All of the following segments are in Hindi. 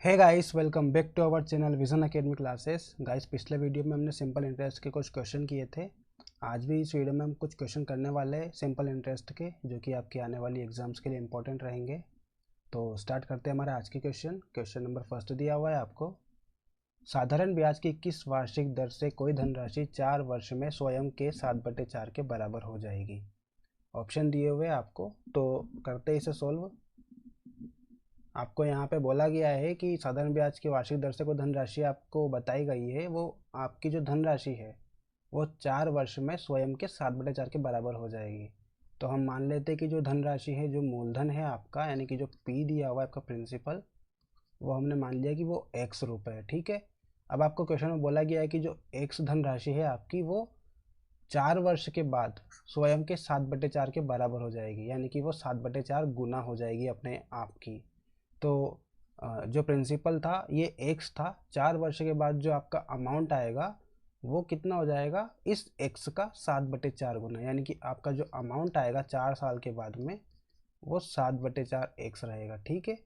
Hey guys, welcome back to our channel Vision Academy classes. Guys, पिछले वीडियो में हमने सिंपल इंटरेस्ट के कुछ क्वेश्चन किए थे। आज भी इस वीडियो में हम कुछ क्वेश्चन करने वाले हैं सिंपल इंटरेस्ट के, जो कि आपके आने वाली एग्जाम्स के लिए इंपॉर्टेंट रहेंगे। तो स्टार्ट करते हैं हमारा आज के क्वेश्चन नंबर फर्स्ट दिया हुआ है आपको। साधारण ब्याज की किस वार्षिक दर से कोई धनराशि 4 वर्ष में स्वयं के 7/4 के बराबर हो जाएगी। ऑप्शन दिए हुए आपको, तो करते इसे सोल्व। आपको यहाँ पे बोला गया है कि साधारण ब्याज की वार्षिक दर से कोई धनराशि आपको बताई गई है, वो आपकी जो धनराशि है वो 4 वर्ष में स्वयं के 7/4 के बराबर हो जाएगी। तो हम मान लेते हैं कि जो धनराशि है, जो मूलधन है आपका, यानी कि जो पी दिया हुआ है आपका प्रिंसिपल, वो हमने मान लिया कि वो x रुपये है। ठीक है। अब आपको क्वेश्चन में बोला गया है कि जो x धनराशि है आपकी, वो 4 वर्ष के बाद स्वयं के 7/4 के बराबर हो जाएगी, यानी कि वो 7/4 गुना हो जाएगी अपने आप की। तो जो प्रिंसिपल था ये एक्स था, 4 वर्ष के बाद जो आपका अमाउंट आएगा वो कितना हो जाएगा, इस एक्स का 7/4 गुना, यानी कि आपका जो अमाउंट आएगा 4 साल के बाद में वो 7/4 एक्स रहेगा। ठीक है,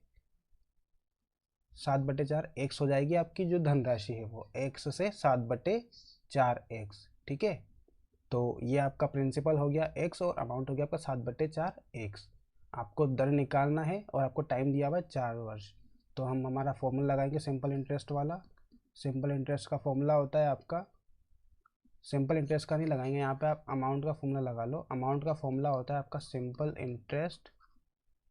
7/4 एक्स हो जाएगी आपकी जो धनराशि है, वो एक्स से 7/4 एक्स। ठीक है, तो ये आपका प्रिंसिपल हो गया एक्स और अमाउंट हो गया आपका 7/4 एक्स। आपको दर निकालना है और आपको टाइम दिया हुआ है 4 वर्ष। तो हम हमारा फॉर्मूला लगाएंगे सिंपल इंटरेस्ट वाला। सिंपल इंटरेस्ट का फॉर्मूला होता है आपका, सिंपल इंटरेस्ट का नहीं लगाएंगे यहाँ पे, आप अमाउंट का फॉर्मूला लगा लो। अमाउंट का फॉर्मूला होता है आपका सिंपल इंटरेस्ट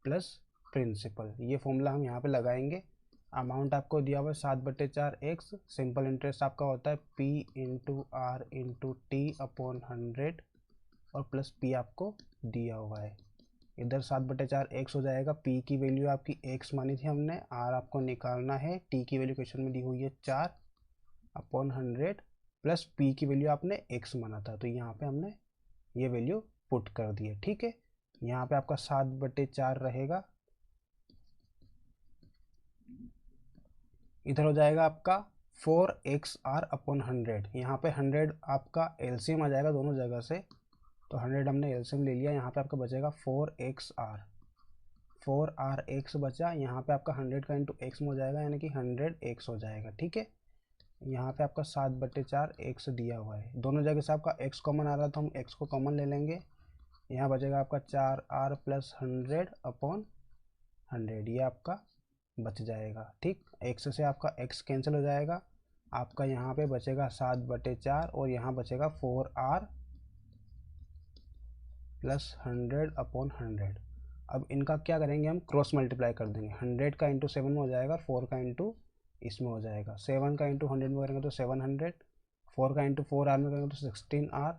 प्लस प्रिंसिपल। ये फॉर्मूला हम यहाँ पे लगाएंगे। अमाउंट आपको दिया हुआ है 7/4 एक्स। सिंपल इंटरेस्ट आपका होता है P into R into T upon 100 और प्लस P आपको दिया हुआ है। इधर 7/4 एक्स हो जाएगा। P की वैल्यू आपकी एक्स मानी थी हमने, R आपको निकालना है। T की वैल्यू क्वेश्चन में दी हुई है 4 अपॉन 100 प्लस P की वैल्यू आपने एक्स माना था, तो यहाँ पे हमने ये वैल्यू पुट कर दी है। ठीक है, यहाँ पे आपका 7/4 रहेगा। इधर हो जाएगा आपका 4XR अपॉन 100। यहाँ पे 100 आपका एलसीएम आ जाएगा दोनों जगह से, तो 100 हमने एलसीएम ले लिया। यहाँ पे आपका बचेगा 4x बचा। यहाँ पे आपका 100 का इंटू एक्स में हो जाएगा, यानी कि 100x हो जाएगा। ठीक है, यहाँ पे आपका 7/4 एक्स दिया हुआ है। दोनों जगह से आपका x कॉमन आ रहा था, हम x को कॉमन ले लेंगे। यहाँ बचेगा आपका 4r प्लस 100 अपॉन 100, ये आपका बच जाएगा। ठीक, x से आपका x कैंसिल हो जाएगा। आपका यहाँ पे बचेगा 7/4 और यहाँ बचेगा 4r प्लस 100 अपॉन 100। अब इनका क्या करेंगे, हम क्रॉस मल्टीप्लाई कर देंगे। 100 का इंटू 7 में हो जाएगा, 4 का इंटू इसमें हो जाएगा। 7 का इंटू 100 में करेंगे तो 700, 4 का इंटू 4r में करेंगे तो 16r,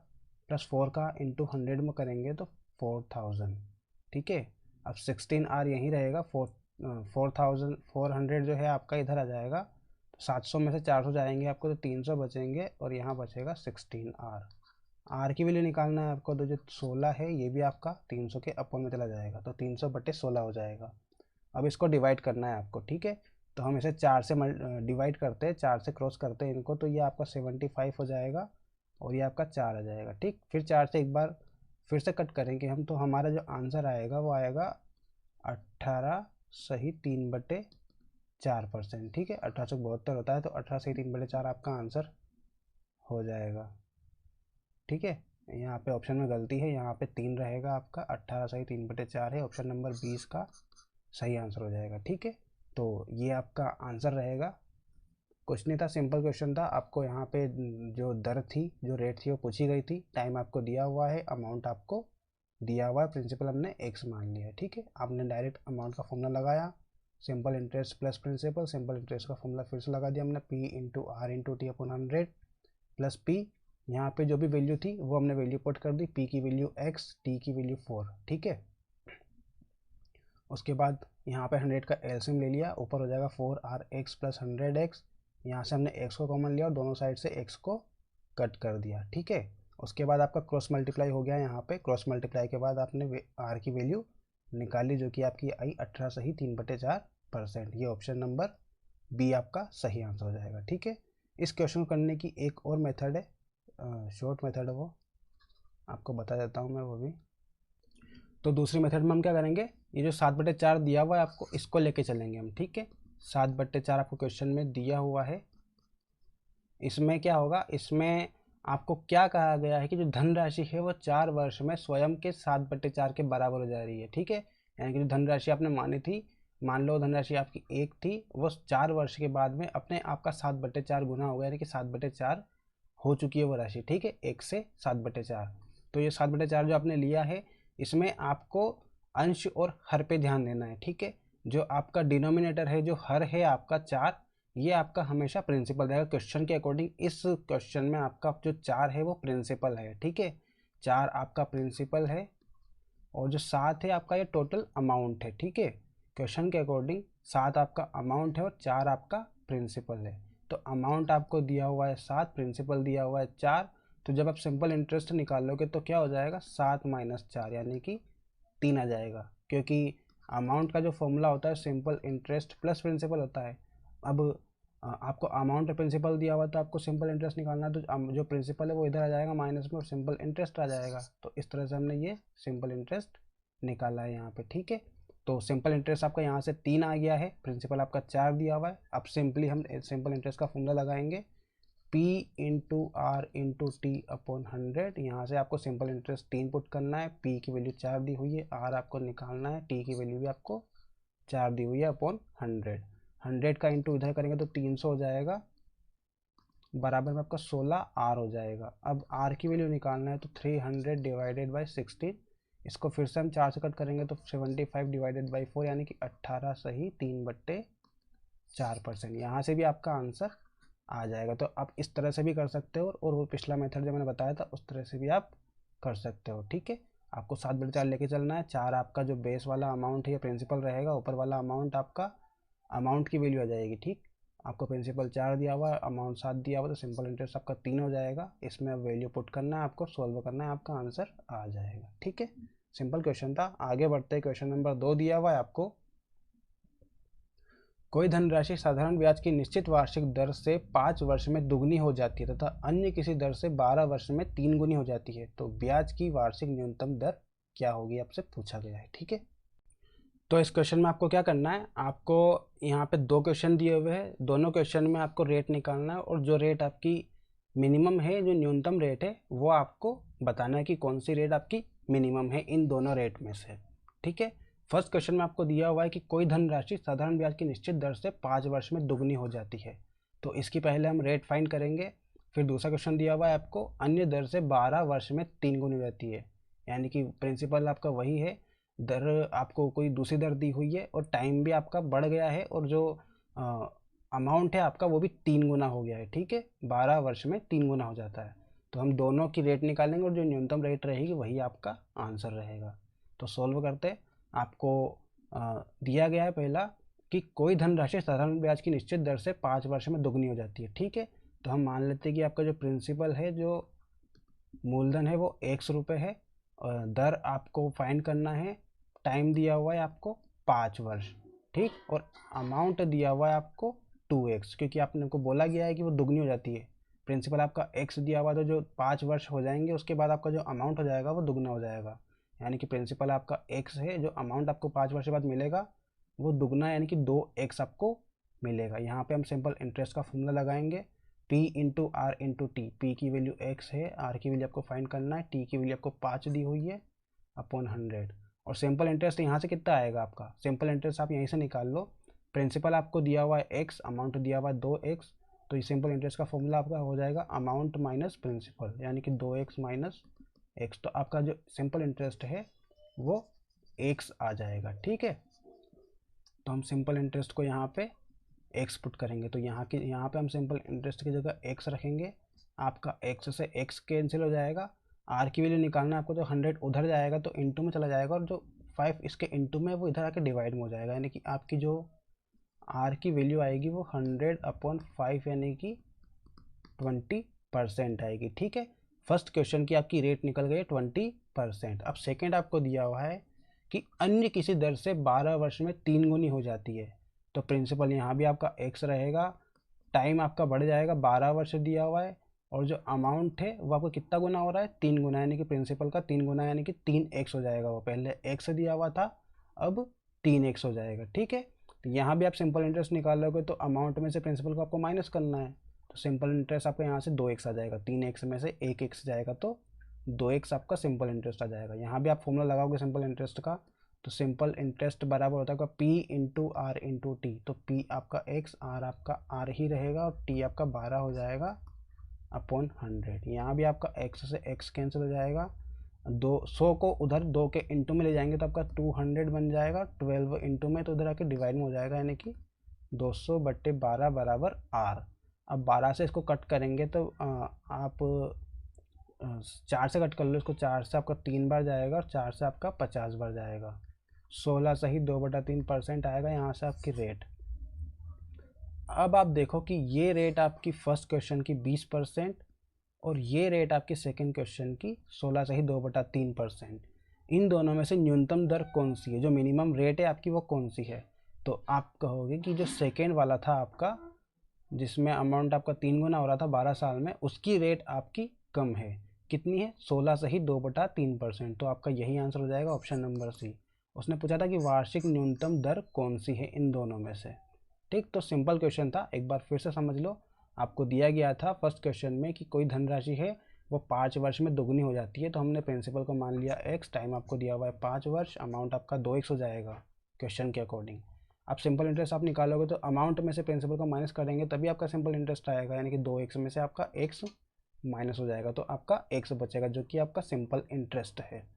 प्लस 4 का इंटू 100 में करेंगे तो 4000। ठीक है, अब 16r यहीं रहेगा। 400 जो है आपका इधर आ जाएगा, तो 700 में से 400 जाएंगे आपको, तो 300 बचेंगे और यहाँ बचेगा 16r। आर की वैल्यू निकालना है आपको, तो जो 16 है ये भी आपका 300 के अपॉन में चला जाएगा, तो 300/16 हो जाएगा। अब इसको डिवाइड करना है आपको। ठीक है, तो हम इसे 4 से डिवाइड करते हैं, 4 से क्रॉस करते हैं इनको, तो ये आपका 75 हो जाएगा और ये आपका 4 आ जाएगा। ठीक, फिर 4 से एक बार फिर से कट करेंगे हम, तो हमारा जो आंसर आएगा वो आएगा 18 सही 3/4%। ठीक है, 1872 होता है, तो 18 सही 3/4 आपका आंसर हो जाएगा। ठीक है, यहाँ पे ऑप्शन में गलती है, यहाँ पे 3 रहेगा आपका, 18 सही 3/4 है। ऑप्शन नंबर 20 का सही आंसर हो जाएगा। ठीक है, तो ये आपका आंसर रहेगा। कुछ नहीं था, सिंपल क्वेश्चन था। आपको यहाँ पे जो दर थी, जो रेट थी, वो पूछी गई थी। टाइम आपको दिया हुआ है, अमाउंट आपको दिया हुआ है, प्रिंसिपल हमने एक्स मान लिया है। ठीक है, आपने डायरेक्ट अमाउंट का फॉर्मूला लगाया, simple interest plus principal. Simple interest का फॉर्मूला फिर से लगा दिया हमने, P into R into T upon 100 plus P। यहाँ पे जो भी वैल्यू थी वो हमने वैल्यू पुट कर दी। P की वैल्यू x, T की वैल्यू 4। ठीक है, उसके बाद यहाँ पे 100 का एलसीएम ले लिया, ऊपर हो जाएगा 4rx प्लस 100x। यहाँ से हमने x को कॉमन लिया और दोनों साइड से x को कट कर दिया। ठीक है, उसके बाद आपका क्रॉस मल्टीप्लाई हो गया। यहाँ पे क्रॉस मल्टीप्लाई के बाद आपने r की वैल्यू निकाली, जो कि आपकी आई 18 सही 3/4%। ये ऑप्शन नंबर बी आपका सही आंसर हो जाएगा। ठीक है, इस क्वेश्चन को करने की एक और मेथड है, शॉर्ट मेथड है, वो आपको बता देता हूँ मैं वो भी। तो दूसरी मेथड में हम क्या करेंगे, ये जो 7/4 दिया हुआ है आपको, इसको लेके चलेंगे हम। ठीक है, 7/4 आपको क्वेश्चन में दिया हुआ है। इसमें क्या होगा, इसमें आपको क्या कहा गया है कि जो धनराशि है वो 4 वर्ष में स्वयं के 7/4 के बराबर हो जा रही है। ठीक है, यानी कि जो धनराशि आपने मानी थी, मान लो धनराशि आपकी 1 थी, वो 4 वर्ष के बाद में अपने आपका 7/4 गुना हो गया, यानी कि 7/4 हो चुकी है वो राशि। ठीक है, 1 से 7/4। तो ये 7/4 जो आपने लिया है, इसमें आपको अंश और हर पे ध्यान देना है। ठीक है, जो आपका डिनोमिनेटर है, जो हर है आपका 4, ये आपका हमेशा प्रिंसिपल रहेगा क्वेश्चन के अकॉर्डिंग। इस क्वेश्चन में आपका जो 4 है वो प्रिंसिपल है। ठीक है, 4 आपका प्रिंसिपल है और जो 7 है आपका ये टोटल अमाउंट है। ठीक है, क्वेश्चन के अकॉर्डिंग 7 आपका अमाउंट है और 4 आपका प्रिंसिपल है। तो अमाउंट आपको दिया हुआ है 7, प्रिंसिपल दिया हुआ है 4। तो जब आप सिंपल इंटरेस्ट निकालोगे तो क्या हो जाएगा, 7 - 4 यानी कि 3 आ जाएगा, क्योंकि अमाउंट का जो फॉर्मूला होता है सिंपल इंटरेस्ट प्लस प्रिंसिपल होता है। अब आपको अमाउंट और प्रिंसिपल दिया हुआ तो आपको सिंपल इंटरेस्ट निकालना है, तो जो प्रिंसिपल है वो इधर आ जाएगा माइनस में और सिंपल इंटरेस्ट आ जाएगा। तो इस तरह से हमने ये सिंपल इंटरेस्ट निकाला है यहाँ पे। ठीक है, तो सिंपल इंटरेस्ट आपका यहाँ से 3 आ गया है, प्रिंसिपल आपका 4 दिया हुआ है। अब सिंपली हम सिंपल इंटरेस्ट का फॉर्मूला लगाएंगे, P × R × T/100। यहाँ से आपको सिंपल इंटरेस्ट 3 पुट करना है, P की वैल्यू 4 दी हुई है, R आपको निकालना है, T की वैल्यू भी आपको 4 दी हुई है अपॉन 100। 100 का इंटू इधर करेंगे तो 300 हो जाएगा, बराबर में आपका 16 R हो जाएगा। अब R की वैल्यू निकालना है तो 300 डिवाइडेड बाई 16, इसको फिर से हम 4 से कट करेंगे तो 75 डिवाइडेड बाई 4 यानी कि 18 सही 3/4%। यहाँ से भी आपका आंसर आ जाएगा। तो आप इस तरह से भी कर सकते हो और वो पिछला मेथड जो मैंने बताया था उस तरह से भी आप कर सकते हो। ठीक है, आपको 7/4 लेके चलना है। 4 आपका जो बेस वाला अमाउंट है या प्रिंसिपल रहेगा, ऊपर वाला अमाउंट आपका अमाउंट की वैल्यू आ जाएगी। ठीक, आपको प्रिंसिपल 4 दिया हुआ है, अमाउंट 7 दिया हुआ, तो सिंपल इंटरेस्ट आपका 3 हो जाएगा। इसमें अब वैल्यू पुट करना है, आपको सॉल्व करना है, आपका आंसर आ जाएगा। ठीक है, सिंपल क्वेश्चन था। आगे बढ़ते हैं, क्वेश्चन नंबर 2 दिया हुआ है आपको, कोई धनराशि साधारण ब्याज की निश्चित वार्षिक दर से 5 वर्ष में दुगनी हो जाती है तथा अन्य किसी दर से 12 वर्ष में 3 गुनी हो जाती है, तो ब्याज की वार्षिक न्यूनतम दर क्या होगी, आपसे पूछा गया है। ठीक है, तो इस क्वेश्चन में आपको क्या करना है, आपको यहाँ पे 2 क्वेश्चन दिए हुए हैं, दोनों क्वेश्चन में आपको रेट निकालना है और जो रेट आपकी मिनिमम है, जो न्यूनतम रेट है, वो आपको बताना है कि कौन सी रेट आपकी मिनिमम है इन दोनों रेट में से। ठीक है, फर्स्ट क्वेश्चन में आपको दिया हुआ है कि कोई धनराशि साधारण ब्याज की निश्चित दर से 5 वर्ष में दुगनी हो जाती है, तो इसकी पहले हम रेट फाइंड करेंगे। फिर दूसरा क्वेश्चन दिया हुआ है आपको, अन्य दर से 12 वर्ष में 3 गुनी रहती है, यानी कि प्रिंसिपल आपका वही है, दर आपको कोई दूसरी दर दी हुई है और टाइम भी आपका बढ़ गया है और जो अमाउंट है आपका वो भी 3 गुना हो गया है। ठीक है, 12 वर्ष में 3 गुना हो जाता है। तो हम दोनों की रेट निकालेंगे और जो न्यूनतम रेट रहेगी वही आपका आंसर रहेगा। तो सॉल्व करते, आपको दिया गया है पहला कि कोई धनराशि साधारण ब्याज की निश्चित दर से 5 वर्ष में दुगनी हो जाती है। ठीक है, तो हम मान लेते हैं कि आपका जो प्रिंसिपल है, जो मूलधन है वो 100 रुपये है, और दर आपको फाइंड करना है, टाइम दिया हुआ है आपको 5 वर्ष। ठीक, और अमाउंट दिया हुआ है आपको 2x, क्योंकि आपने को बोला गया है कि वो दुगनी हो जाती है। प्रिंसिपल आपका x दिया हुआ, तो जो 5 वर्ष हो जाएंगे उसके बाद आपका जो अमाउंट हो जाएगा वो दुगना हो जाएगा, यानी कि प्रिंसिपल आपका x है, जो अमाउंट आपको 5 वर्ष बाद मिलेगा वो दुगना यानी कि 2x आपको मिलेगा। यहाँ पे हम सिंपल इंटरेस्ट का फॉर्मूला लगाएंगे, P × R × T। P की वैल्यू x है, R की वैल्यू आपको फाइंड करना है, T की वैल्यू आपको 5 दी हुई है अपॉन 100। और सिंपल इंटरेस्ट यहाँ से कितना आएगा आपका, सिंपल इंटरेस्ट आप यहीं से निकाल लो। प्रिंसिपल आपको दिया हुआ है x, अमाउंट दिया हुआ है 2x, तो ये सिंपल इंटरेस्ट का फॉर्मूला आपका हो जाएगा अमाउंट माइनस प्रिंसिपल, यानी कि 2x - x। तो आपका जो सिंपल इंटरेस्ट है वो x आ जाएगा। ठीक है, तो हम सिंपल इंटरेस्ट को यहाँ पे x पुट करेंगे, तो यहाँ पे हम सिंपल इंटरेस्ट की जगह x रखेंगे। आपका x से x कैंसिल हो जाएगा, r की वैल्यू निकालना है आपको, तो 100 उधर जाएगा तो इंटू में चला जाएगा और जो 5 इसके इंटू में वो इधर आके डिवाइड में हो जाएगा, यानी कि आपकी जो r की वैल्यू आएगी वो 100/5 यानी कि 20% आएगी। ठीक है, फर्स्ट क्वेश्चन की आपकी रेट निकल गई 20%। अब सेकेंड आपको दिया हुआ है कि अन्य किसी दर से 12 वर्ष में 3 गुनी हो जाती है, तो प्रिंसिपल यहाँ भी आपका x रहेगा, टाइम आपका बढ़ जाएगा, 12 वर्ष दिया हुआ है, और जो अमाउंट है वो आपको कितना गुना हो रहा है, 3 गुना, यानी कि प्रिंसिपल का 3 गुना यानी कि 3x हो जाएगा। वो पहले x दिया हुआ था, अब 3x हो जाएगा। ठीक है, तो यहाँ भी आप सिंपल इंटरेस्ट निकालोगे तो अमाउंट में से प्रिंसिपल को आपको माइनस करना है, तो सिंपल इंटरेस्ट आपका यहाँ से 2x आ जाएगा, 3x में से 1x जाएगा तो 2x आपका सिंपल इंटरेस्ट आ जाएगा। यहाँ भी आप फॉर्मूला लगाओगे सिंपल इंटरेस्ट का, तो सिंपल इंटरेस्ट बराबर होता है P into R into T, तो P आपका x, R आपका R ही रहेगा और T आपका 12 हो जाएगा अपॉन 100। यहाँ भी आपका x से x कैंसिल हो जाएगा, 200 को उधर 2 के इंटू में ले जाएंगे तो आपका 200 बन जाएगा, 12 इंटू में तो उधर आके डिवाइड में हो जाएगा, यानी कि 200/12 बराबर r। अब 12 से इसको कट करेंगे तो आप 4 से कट कर लो इसको, 4 से आपका 3 बार जाएगा और 4 से आपका 50 बार जाएगा, 16 सही 2/3% आएगा यहाँ से आपकी रेट। अब आप देखो कि ये रेट आपकी फर्स्ट क्वेश्चन की 20% और ये रेट आपके सेकंड क्वेश्चन की 16 सही 2/3%। इन दोनों में से न्यूनतम दर कौन सी है, जो मिनिमम रेट है आपकी वो कौन सी है? तो आप कहोगे कि जो सेकंड वाला था आपका, जिसमें अमाउंट आपका 3 गुना हो रहा था 12 साल में, उसकी रेट आपकी कम है। कितनी है? 16 सही 2/3%। तो आपका यही आंसर हो जाएगा ऑप्शन नंबर सी। उसने पूछा था कि वार्षिक न्यूनतम दर कौन सी है इन दोनों में से। ठीक, तो सिंपल क्वेश्चन था, एक बार फिर से समझ लो। आपको दिया गया था फर्स्ट क्वेश्चन में कि कोई धनराशि है वो 5 वर्ष में दोगुनी हो जाती है, तो हमने प्रिंसिपल को मान लिया x, टाइम आपको दिया हुआ है 5 वर्ष, अमाउंट आपका 2x हो जाएगा क्वेश्चन के अकॉर्डिंग। आप सिंपल इंटरेस्ट आप निकालोगे तो अमाउंट में से प्रिंसिपल को माइनस करेंगे तभी आपका सिंपल इंटरेस्ट आएगा, यानी कि 2x में से आपका x माइनस हो जाएगा तो आपका x बचेगा, जो कि आपका सिंपल इंटरेस्ट है।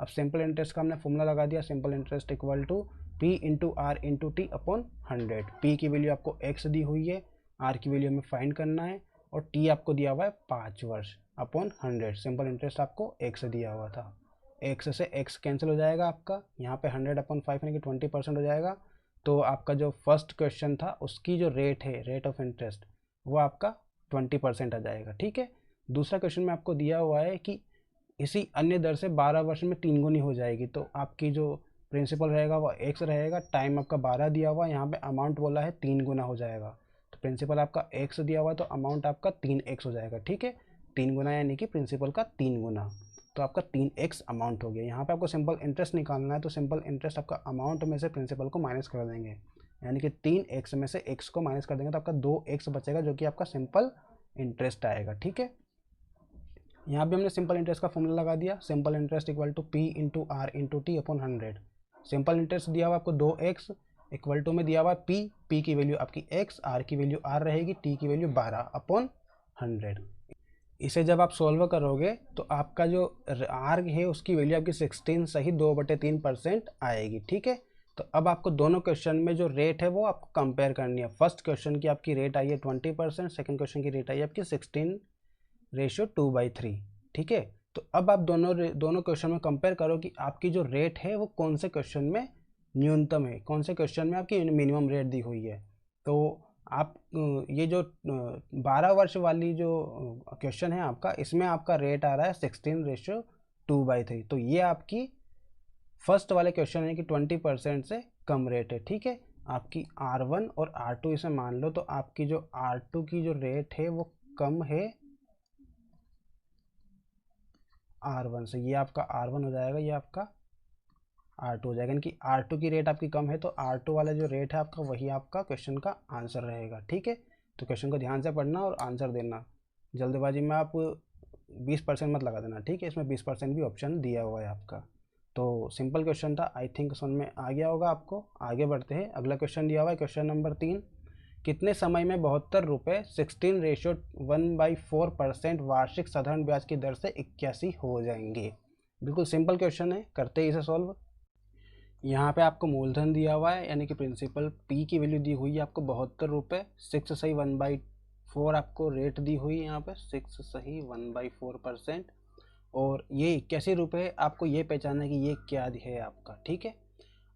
अब सिंपल इंटरेस्ट का हमने फॉर्मूला लगा दिया, simple interest equal to P into R into T upon 100। P की वैल्यू आपको x दी हुई है, R की वैल्यू हमें फाइंड करना है और T आपको दिया हुआ है 5 वर्ष अपॉन 100। सिंपल इंटरेस्ट आपको x दिया हुआ था, x से x कैंसिल हो जाएगा आपका, यहाँ पे 100 अपॉन 5 यानी कि 20% हो जाएगा। तो आपका जो फर्स्ट क्वेश्चन था उसकी जो रेट है, रेट ऑफ इंटरेस्ट, वो आपका 20% आ जाएगा। ठीक है, दूसरा क्वेश्चन में आपको दिया हुआ है कि इसी अन्य दर से 12 वर्ष में 3 गुनी हो जाएगी, तो आपकी जो प्रिंसिपल रहेगा वो x रहेगा, टाइम आपका 12 दिया हुआ, यहाँ पे अमाउंट बोला है 3 गुना हो जाएगा, तो प्रिंसिपल आपका x दिया हुआ तो अमाउंट आपका 3x हो जाएगा। ठीक है, 3 गुना यानी कि प्रिंसिपल का 3 गुना, तो आपका 3x अमाउंट हो गया। यहाँ पे आपको सिंपल इंटरेस्ट निकालना है, तो सिंपल इंटरेस्ट आपका अमाउंट में से प्रिंसिपल को माइनस कर देंगे, यानी कि 3x में से x को माइनस कर देंगे तो आपका 2x बचेगा, जो कि आपका सिंपल इंटरेस्ट आएगा। ठीक है, यहाँ भी हमने सिंपल इंटरेस्ट का फॉर्मूला लगा दिया, simple interest equal to P into R into T upon 100। Simple interest दिया हुआ आपको 2x, इक्वल टू में दिया हुआ P की वैल्यू आपकी x, R की वैल्यू R रहेगी, T की वैल्यू 12 अपॉन 100। इसे जब आप सॉल्व करोगे तो आपका जो R है उसकी वैल्यू आपकी 16 सही 2/3% आएगी। ठीक है, तो अब आपको दोनों क्वेश्चन में जो रेट है वो आपको कंपेयर करनी है। फर्स्ट क्वेश्चन की आपकी रेट आई है 20%, सेकेंड क्वेश्चन की रेट आई है आपकी 16:2/3। ठीक है, तो अब आप दोनों क्वेश्चन में कंपेयर करो कि आपकी जो रेट है वो कौन से क्वेश्चन में न्यूनतम है, कौन से क्वेश्चन में आपकी मिनिमम रेट दी हुई है। तो आप ये जो 12 वर्ष वाली जो क्वेश्चन है आपका, इसमें आपका रेट आ रहा है 16:2/3, तो ये आपकी फर्स्ट वाले क्वेश्चन है कि 20% से कम रेट है। ठीक है, आपकी R1 और R2 इसे मान लो, तो आपकी जो R2 की जो रेट है वो कम है R1 से, ये आपका R1 हो जाएगा, ये आपका R2 हो जाएगा, यानी कि R2 की रेट आपकी कम है, तो R2 वाला जो रेट है आपका वही आपका क्वेश्चन का आंसर रहेगा। ठीक है, तो क्वेश्चन को ध्यान से पढ़ना और आंसर देना, जल्दबाजी में आप 20% मत लगा देना। ठीक है, इसमें 20% भी ऑप्शन दिया हुआ है आपका। तो सिंपल क्वेश्चन था, आई थिंक समझ में आ गया होगा आपको। आगे बढ़ते हैं, अगला क्वेश्चन दिया हुआ है क्वेश्चन नंबर 3, कितने समय में 72 रुपये 16:1/4% वार्षिक साधारण ब्याज की दर से 81 हो जाएंगे। बिल्कुल सिंपल क्वेश्चन है, करते हैं इसे सॉल्व। यहाँ पे आपको मूलधन दिया हुआ है, यानी कि प्रिंसिपल P की वैल्यू दी हुई है आपको 72 रुपये, 6 सही 1/4 आपको रेट दी हुई है, यहाँ पे 6 सही 1/4%, और ये 81 रुपये आपको ये पहचानना है कि ये क्या है आपका। ठीक है,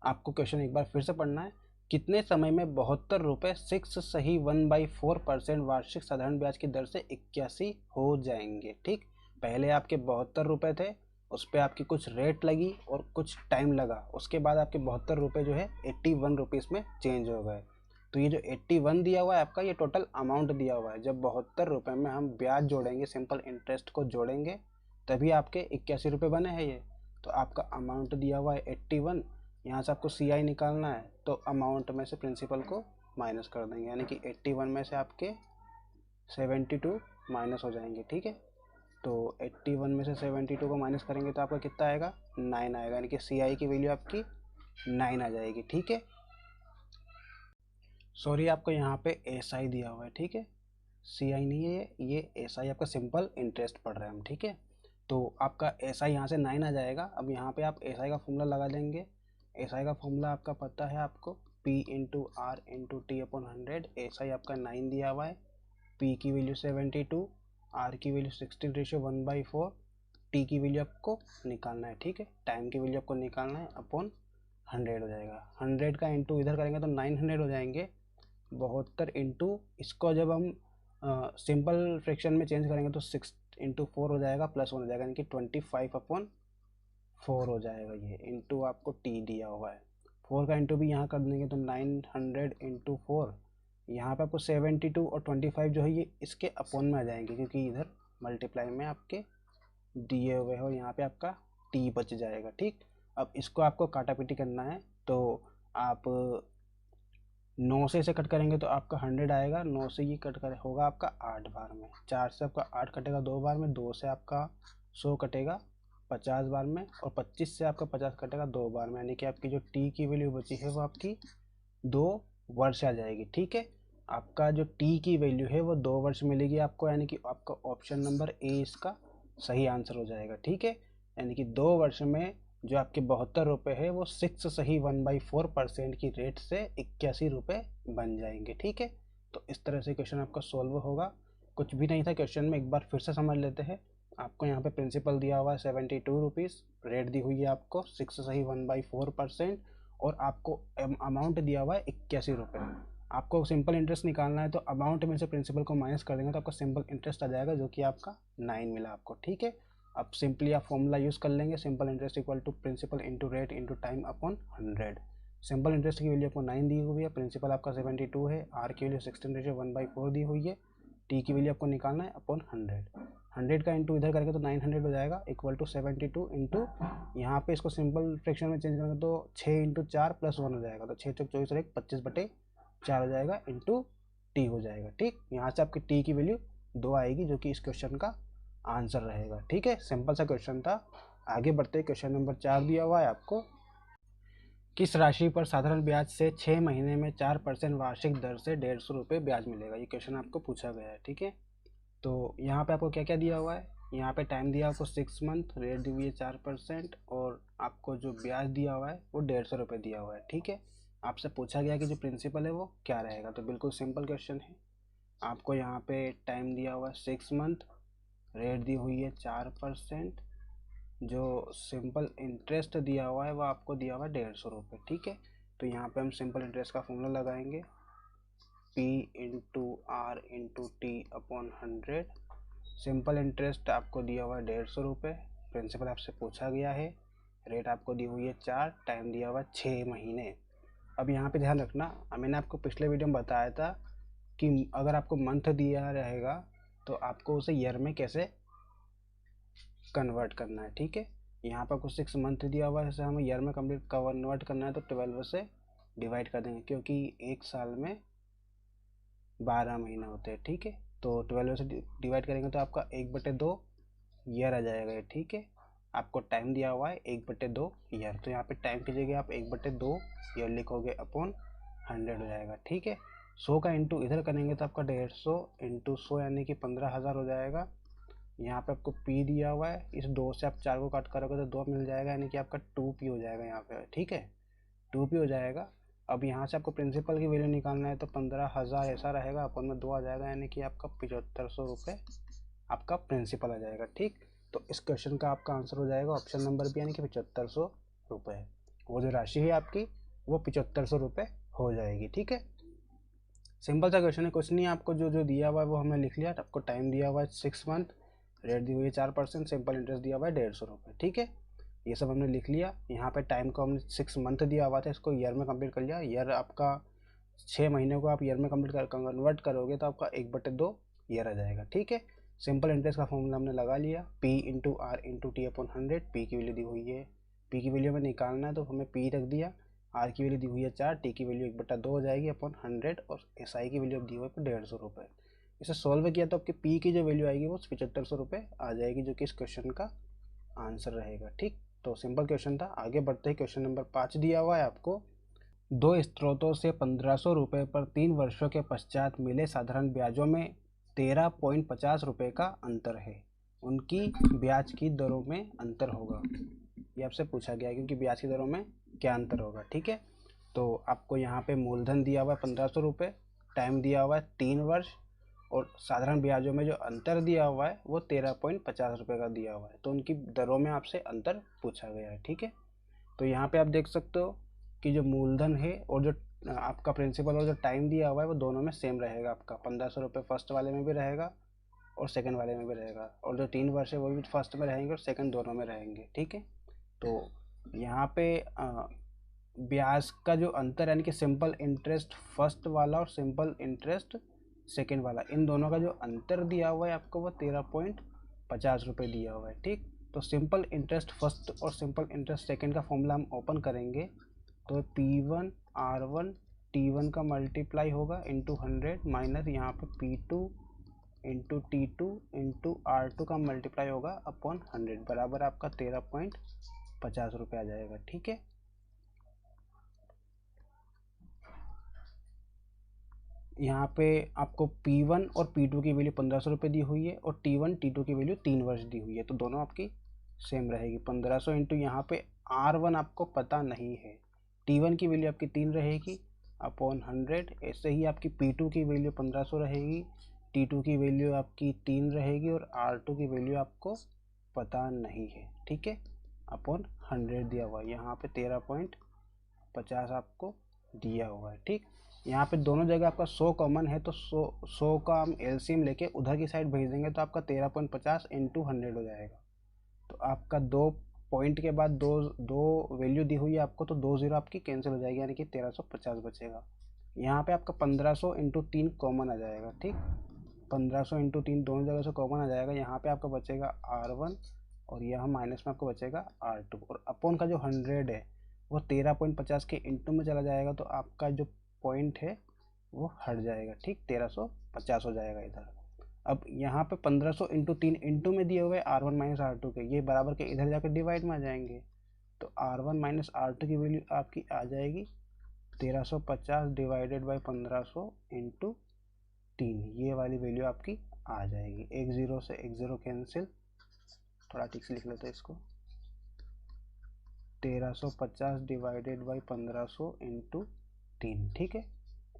आपको क्वेश्चन एक बार फिर से पढ़ना है, कितने समय में 72 रुपये 6 सही 1/4% वार्षिक साधारण ब्याज की दर से 81 हो जाएंगे। ठीक, पहले आपके 72 रुपये थे, उस पर आपकी कुछ रेट लगी और कुछ टाइम लगा, उसके बाद आपके 72 रुपये जो है 81 रुपीज़ में चेंज हो गए। तो ये जो 81 दिया हुआ है आपका, ये टोटल अमाउंट दिया हुआ है। जब 72 रुपये में हम ब्याज जोड़ेंगे, सिंपल इंटरेस्ट को जोड़ेंगे, तभी आपके 81 रुपये बने हैं ये। तो आपका अमाउंट दिया हुआ है 81, यहाँ से आपको CI निकालना है तो अमाउंट में से प्रिंसिपल को माइनस कर देंगे, यानी कि 81 में से आपके 72 माइनस हो जाएंगे। ठीक है, तो 81 में से 72 को माइनस करेंगे तो आपका कितना आएगा, 9 आएगा, यानी कि CI की वैल्यू आपकी 9 आ जाएगी। ठीक है, सॉरी आपको यहाँ पे SI दिया हुआ है। ठीक है, CI नहीं है, ये SI आपका सिंपल इंटरेस्ट पढ़ रहे हैं हम। ठीक है, तो आपका SI यहाँ से 9 आ जाएगा। अब यहाँ पे आप SI का फॉर्मूला लगा देंगे। SI का फॉर्मूला आपका पता है आपको, P into R into T upon 100। SI आपका 9 दिया हुआ है, P की वैल्यू 72, R की वैल्यू 16:1/4, T की वैल्यू आपको निकालना है। ठीक है, टाइम की वैल्यू आपको निकालना है, अपॉन 100 हो जाएगा। 100 का इंटू इधर करेंगे तो 900 हो जाएंगे। 72 इंटू इसको जब हम सिंपल फ्रैक्शन में चेंज करेंगे तो 6 इंटू 4 हो जाएगा, प्लस 1 हो जाएगा, यानी कि 25/4 हो जाएगा। ये इंटू आपको T दिया हुआ है। 4 का इंटू भी यहाँ कर देंगे तो 900 इंटू 4, यहाँ पे आपको 72 और 25 जो है ये इसके अपॉन में आ जाएंगे, क्योंकि इधर मल्टीप्लाई में आपके दिए हुए हो, यहाँ पे आपका T बच जाएगा। ठीक, अब इसको आपको काटा पीटी करना है, तो आप 9 से इसे कट करेंगे तो आपका 100 आएगा। 9 से ये कट कर होगा आपका 8 बार में, 4 से आपका 8 कटेगा 2 बार में, 2 से आपका 100 कटेगा 50 बार में, और 25 से आपका 50 कटेगा 2 बार में, यानी कि आपकी जो T की वैल्यू बची है वो आपकी 2 वर्ष आ जाएगी। ठीक है, आपका जो T की वैल्यू है वो 2 वर्ष मिलेगी आपको, यानी कि आपका ऑप्शन नंबर ए इसका सही आंसर हो जाएगा। ठीक है, यानी कि 2 वर्ष में जो आपके 72 रुपये है वो 6 सही 1/4% की रेट से 81 रुपये बन जाएंगे। ठीक है, तो इस तरह से क्वेश्चन आपका सॉल्व होगा। कुछ भी नहीं था क्वेश्चन में, एक बार फिर से समझ लेते हैं। आपको यहाँ पे प्रिंसिपल दिया हुआ है 72 रुपीज़, रेट दी हुई है आपको 6 सही 1/4%, और आपको अमाउंट दिया हुआ है 81 रुपये। आपको सिंपल इंटरेस्ट निकालना है तो अमाउंट में से प्रिंसिपल को माइनस कर देंगे तो आपका सिंपल इंटरेस्ट आ जाएगा, जो कि आपका 9 मिला आपको। ठीक है, अब सिंपली आप फॉर्मूला यूज़ कर लेंगे, simple interest equal to principal into rate into time upon 100। Simple interest की वैल्यू आपको 9 दी हुई है, प्रिंसिपल आपका 72 है, आर की वैल्यू 16/1/4 दी हुई है, टी की वैल्यू आपको निकालना है अपॉन 100। 100 का इंटू इधर करके तो 900 हो जाएगा, इक्वल टू 72 इंटू यहाँ पे इसको सिंपल फ्रैक्शन में चेंज करेंगे तो 6 इंटू 4 प्लस 1 हो जाएगा, तो 6 चौक 24 और 1 25/4 हो जाएगा, इंटू टी हो जाएगा। ठीक, यहाँ से आपकी टी की वैल्यू 2 आएगी, जो कि इस क्वेश्चन का आंसर रहेगा। ठीक है, सिंपल सा क्वेश्चन था। आगे बढ़ते क्वेश्चन नंबर 4 दिया हुआ है आपको, किस राशि पर साधारण ब्याज से 6 महीने में 4% वार्षिक दर से 150 रुपये ब्याज मिलेगा। ये क्वेश्चन आपको पूछा गया है। ठीक है, तो यहाँ पे आपको क्या क्या दिया हुआ है, यहाँ पे टाइम दिया आपको 6 मंथ, रेट दी हुई है 4%, और आपको जो ब्याज दिया हुआ है वो 150 रुपये दिया हुआ है। ठीक है, आपसे पूछा गया कि जो प्रिंसिपल है वो क्या रहेगा, तो बिल्कुल सिंपल क्वेश्चन है। आपको यहाँ पे टाइम दिया हुआ है 6 मंथ, रेट दी हुई है 4%, जो सिंपल इंटरेस्ट दिया हुआ है वो आपको दिया हुआ है 150 रुपये। ठीक है, तो यहाँ पे हम सिंपल इंटरेस्ट का फॉर्मूला लगाएंगे, P into R into T upon 100। Simple interest आपको दिया हुआ है 150 रुपये, प्रिंसिपल आपसे पूछा गया है, रेट आपको दी हुई है 4, टाइम दिया हुआ है 6 महीने। अब यहाँ पे ध्यान रखना, मैंने आपको पिछले वीडियो में बताया था कि अगर आपको मंथ दिया रहेगा तो आपको उसे ईयर में कैसे कन्वर्ट करना है। ठीक है, यहाँ पर कुछ 6 मंथ दिया हुआ है, जैसे हमें ईयर में कंप्लीट कन्वर्ट करना है तो 12 से डिवाइड कर देंगे, क्योंकि एक साल में 12 महीने होते हैं। ठीक है, तो 12 से डिवाइड करेंगे तो आपका 1/2 ईयर आ जाएगा ये। ठीक है, आपको टाइम दिया हुआ है 1/2 ईयर, तो यहाँ पे टाइम की जगह आप 1/2 ईयर लिखोगे अपॉन 100 हो जाएगा। ठीक है, 100 का इंटू इधर करेंगे तो आपका 150 इंटू 100 यानी कि 15,000 हो जाएगा। यहाँ पे आपको P दिया हुआ है, इस 2 से आप 4 को कट करोगे तो 2 मिल जाएगा, यानी कि आपका 2P हो जाएगा यहाँ पे। ठीक है, 2P हो जाएगा। अब यहाँ से आपको प्रिंसिपल की वैल्यू निकालना है तो 15,000 ऐसा रहेगा, अपन में 2 आ जाएगा, यानी कि आपका 7500 रुपये आपका प्रिंसिपल आ जाएगा। ठीक, तो इस क्वेश्चन का आपका आंसर हो जाएगा ऑप्शन नंबर बी, यानी कि 7500 रुपये। वो जो राशि है आपकी वो 7500 रुपये हो जाएगी। ठीक है, सिंपल सा क्वेश्चन है, कुछ नहीं, आपको जो जो दिया हुआ है वो हमने लिख लिया। आपको टाइम दिया हुआ है 6 मंथ, रेट दी हुई है 4%, सिंपल इंटरेस्ट दिया हुआ है 150 रुपये। ठीक है, ये सब हमने लिख लिया। यहाँ पे टाइम को हमने 6 मंथ दिया हुआ था, इसको ईयर में कंप्लीट कर लिया। ईयर आपका 6 महीने को आप ईयर में कन्वर्ट करोगे तो आपका 1/2 ईयर आ जाएगा। ठीक है, सिंपल इंटरेस्ट का फॉर्मूला हमने लगा लिया, P into R into T upon 100। P की वैल्यू दी हुई है पी की वैल्यू हमें निकालना है तो हमें पी रख दिया, आर की वैल्यू दी हुई है 4, टी की वैल्यू 1/2 हो जाएगी अपॉन 100 और एस आई की वैल्यू दी हुई है 150 रुपये। इसे सॉल्व किया तो आपकी पी की जो वैल्यू आएगी वो 7500 रुपये आ जाएगी, जो कि इस क्वेश्चन का आंसर रहेगा। ठीक, तो सिंपल क्वेश्चन था। आगे बढ़ते ही क्वेश्चन नंबर 5 दिया हुआ है आपको, 2 स्रोतों से 1500 रुपये पर 3 वर्षों के पश्चात मिले साधारण ब्याजों में 13.50 रुपये का अंतर है, उनकी ब्याज की दरों में अंतर होगा। ये आपसे पूछा गया है क्योंकि ब्याज की दरों में क्या अंतर होगा। ठीक है, तो आपको यहाँ पे मूलधन दिया हुआ है 1500 रुपये, टाइम दिया हुआ है 3 वर्ष, और साधारण ब्याजों में जो अंतर दिया हुआ है वो 13.50 रुपये का दिया हुआ है, तो उनकी दरों में आपसे अंतर पूछा गया है। ठीक है, तो यहाँ पे आप देख सकते हो कि जो मूलधन है और जो आपका प्रिंसिपल और जो टाइम दिया हुआ है वो दोनों में सेम रहेगा। आपका 1500 रुपये फर्स्ट वाले में भी रहेगा और सेकंड वाले में भी रहेगा, और जो 3 वर्ष है वो भी फर्स्ट में रहेंगे और सेकंड दोनों में रहेंगे। ठीक है, तो यहाँ पे ब्याज का जो अंतर यानी कि सिंपल इंटरेस्ट फर्स्ट वाला और सिंपल इंटरेस्ट सेकेंड वाला, इन दोनों का जो अंतर दिया हुआ है आपको वो 13.50 रुपये दिया हुआ है। ठीक, तो सिंपल इंटरेस्ट फर्स्ट और सिंपल इंटरेस्ट सेकेंड का फॉर्मूला हम ओपन करेंगे तो P1 R1 T1 का मल्टीप्लाई होगा इंटू 100 माइनस यहाँ पे P2 into T2 into R2 का मल्टीप्लाई होगा अपॉन 100 बराबर आपका 13.50 रुपये आ जाएगा। ठीक है, यहाँ पे आपको P1 और P2 की वैल्यू 1500 रुपये दी हुई है और T1 T2 की वैल्यू 3 वर्ष दी हुई है, तो दोनों आपकी सेम रहेगी। 1500 इंटू यहाँ पे R1 आपको पता नहीं है, T1 की वैल्यू आपकी 3 रहेगी अपॉन 100। ऐसे ही आपकी P2 की वैल्यू 1500 रहेगी, T2 की वैल्यू आपकी 3 रहेगी और R2 की वैल्यू आपको पता नहीं है। ठीक है, अपॉन 100 दिया हुआ है, यहाँ पे 13.50 आपको दिया हुआ है। ठीक, यहाँ पे दोनों जगह आपका 100 कॉमन है तो 100 का हम एलसीएम लेके उधर की साइड भेज देंगे तो आपका 13.50 इंटू 100 हो जाएगा। तो आपका 2 पॉइंट के बाद दो वैल्यू दी हुई है आपको, तो 2 जीरो आपकी कैंसिल हो जाएगी, यानी कि 1350 बचेगा। यहाँ पे आपका 1500 इंटू 3 कॉमन आ जाएगा। ठीक, 1500 इंटू 3 दोनों जगह से कॉमन आ जाएगा, यहाँ पे आपका बचेगा R1 और यहाँ माइनस में आपको बचेगा R2, और अपॉन का जो 100 है वो 13.50 के इंटू में चला जाएगा, तो आपका जो पॉइंट है वो हट जाएगा। ठीक, 1350 हो जाएगा इधर। अब यहाँ पे 1500 इंटू 3 इंटू में दिए हुए R1 माइनस R2 के, ये बराबर के इधर जाकर डिवाइड में आ जाएंगे, तो R1 माइनस R2 की वैल्यू आपकी आ जाएगी 1350 डिवाइडेड बाई 1500 इंटू 3, ये वाली वैल्यू आपकी आ जाएगी। एक ज़ीरो से एक ज़ीरो कैंसिल, थोड़ा ठीक से लिख लेते हैं इसको, 1350 डिवाइडेड बाई 1500 इंटू 3। ठीक है,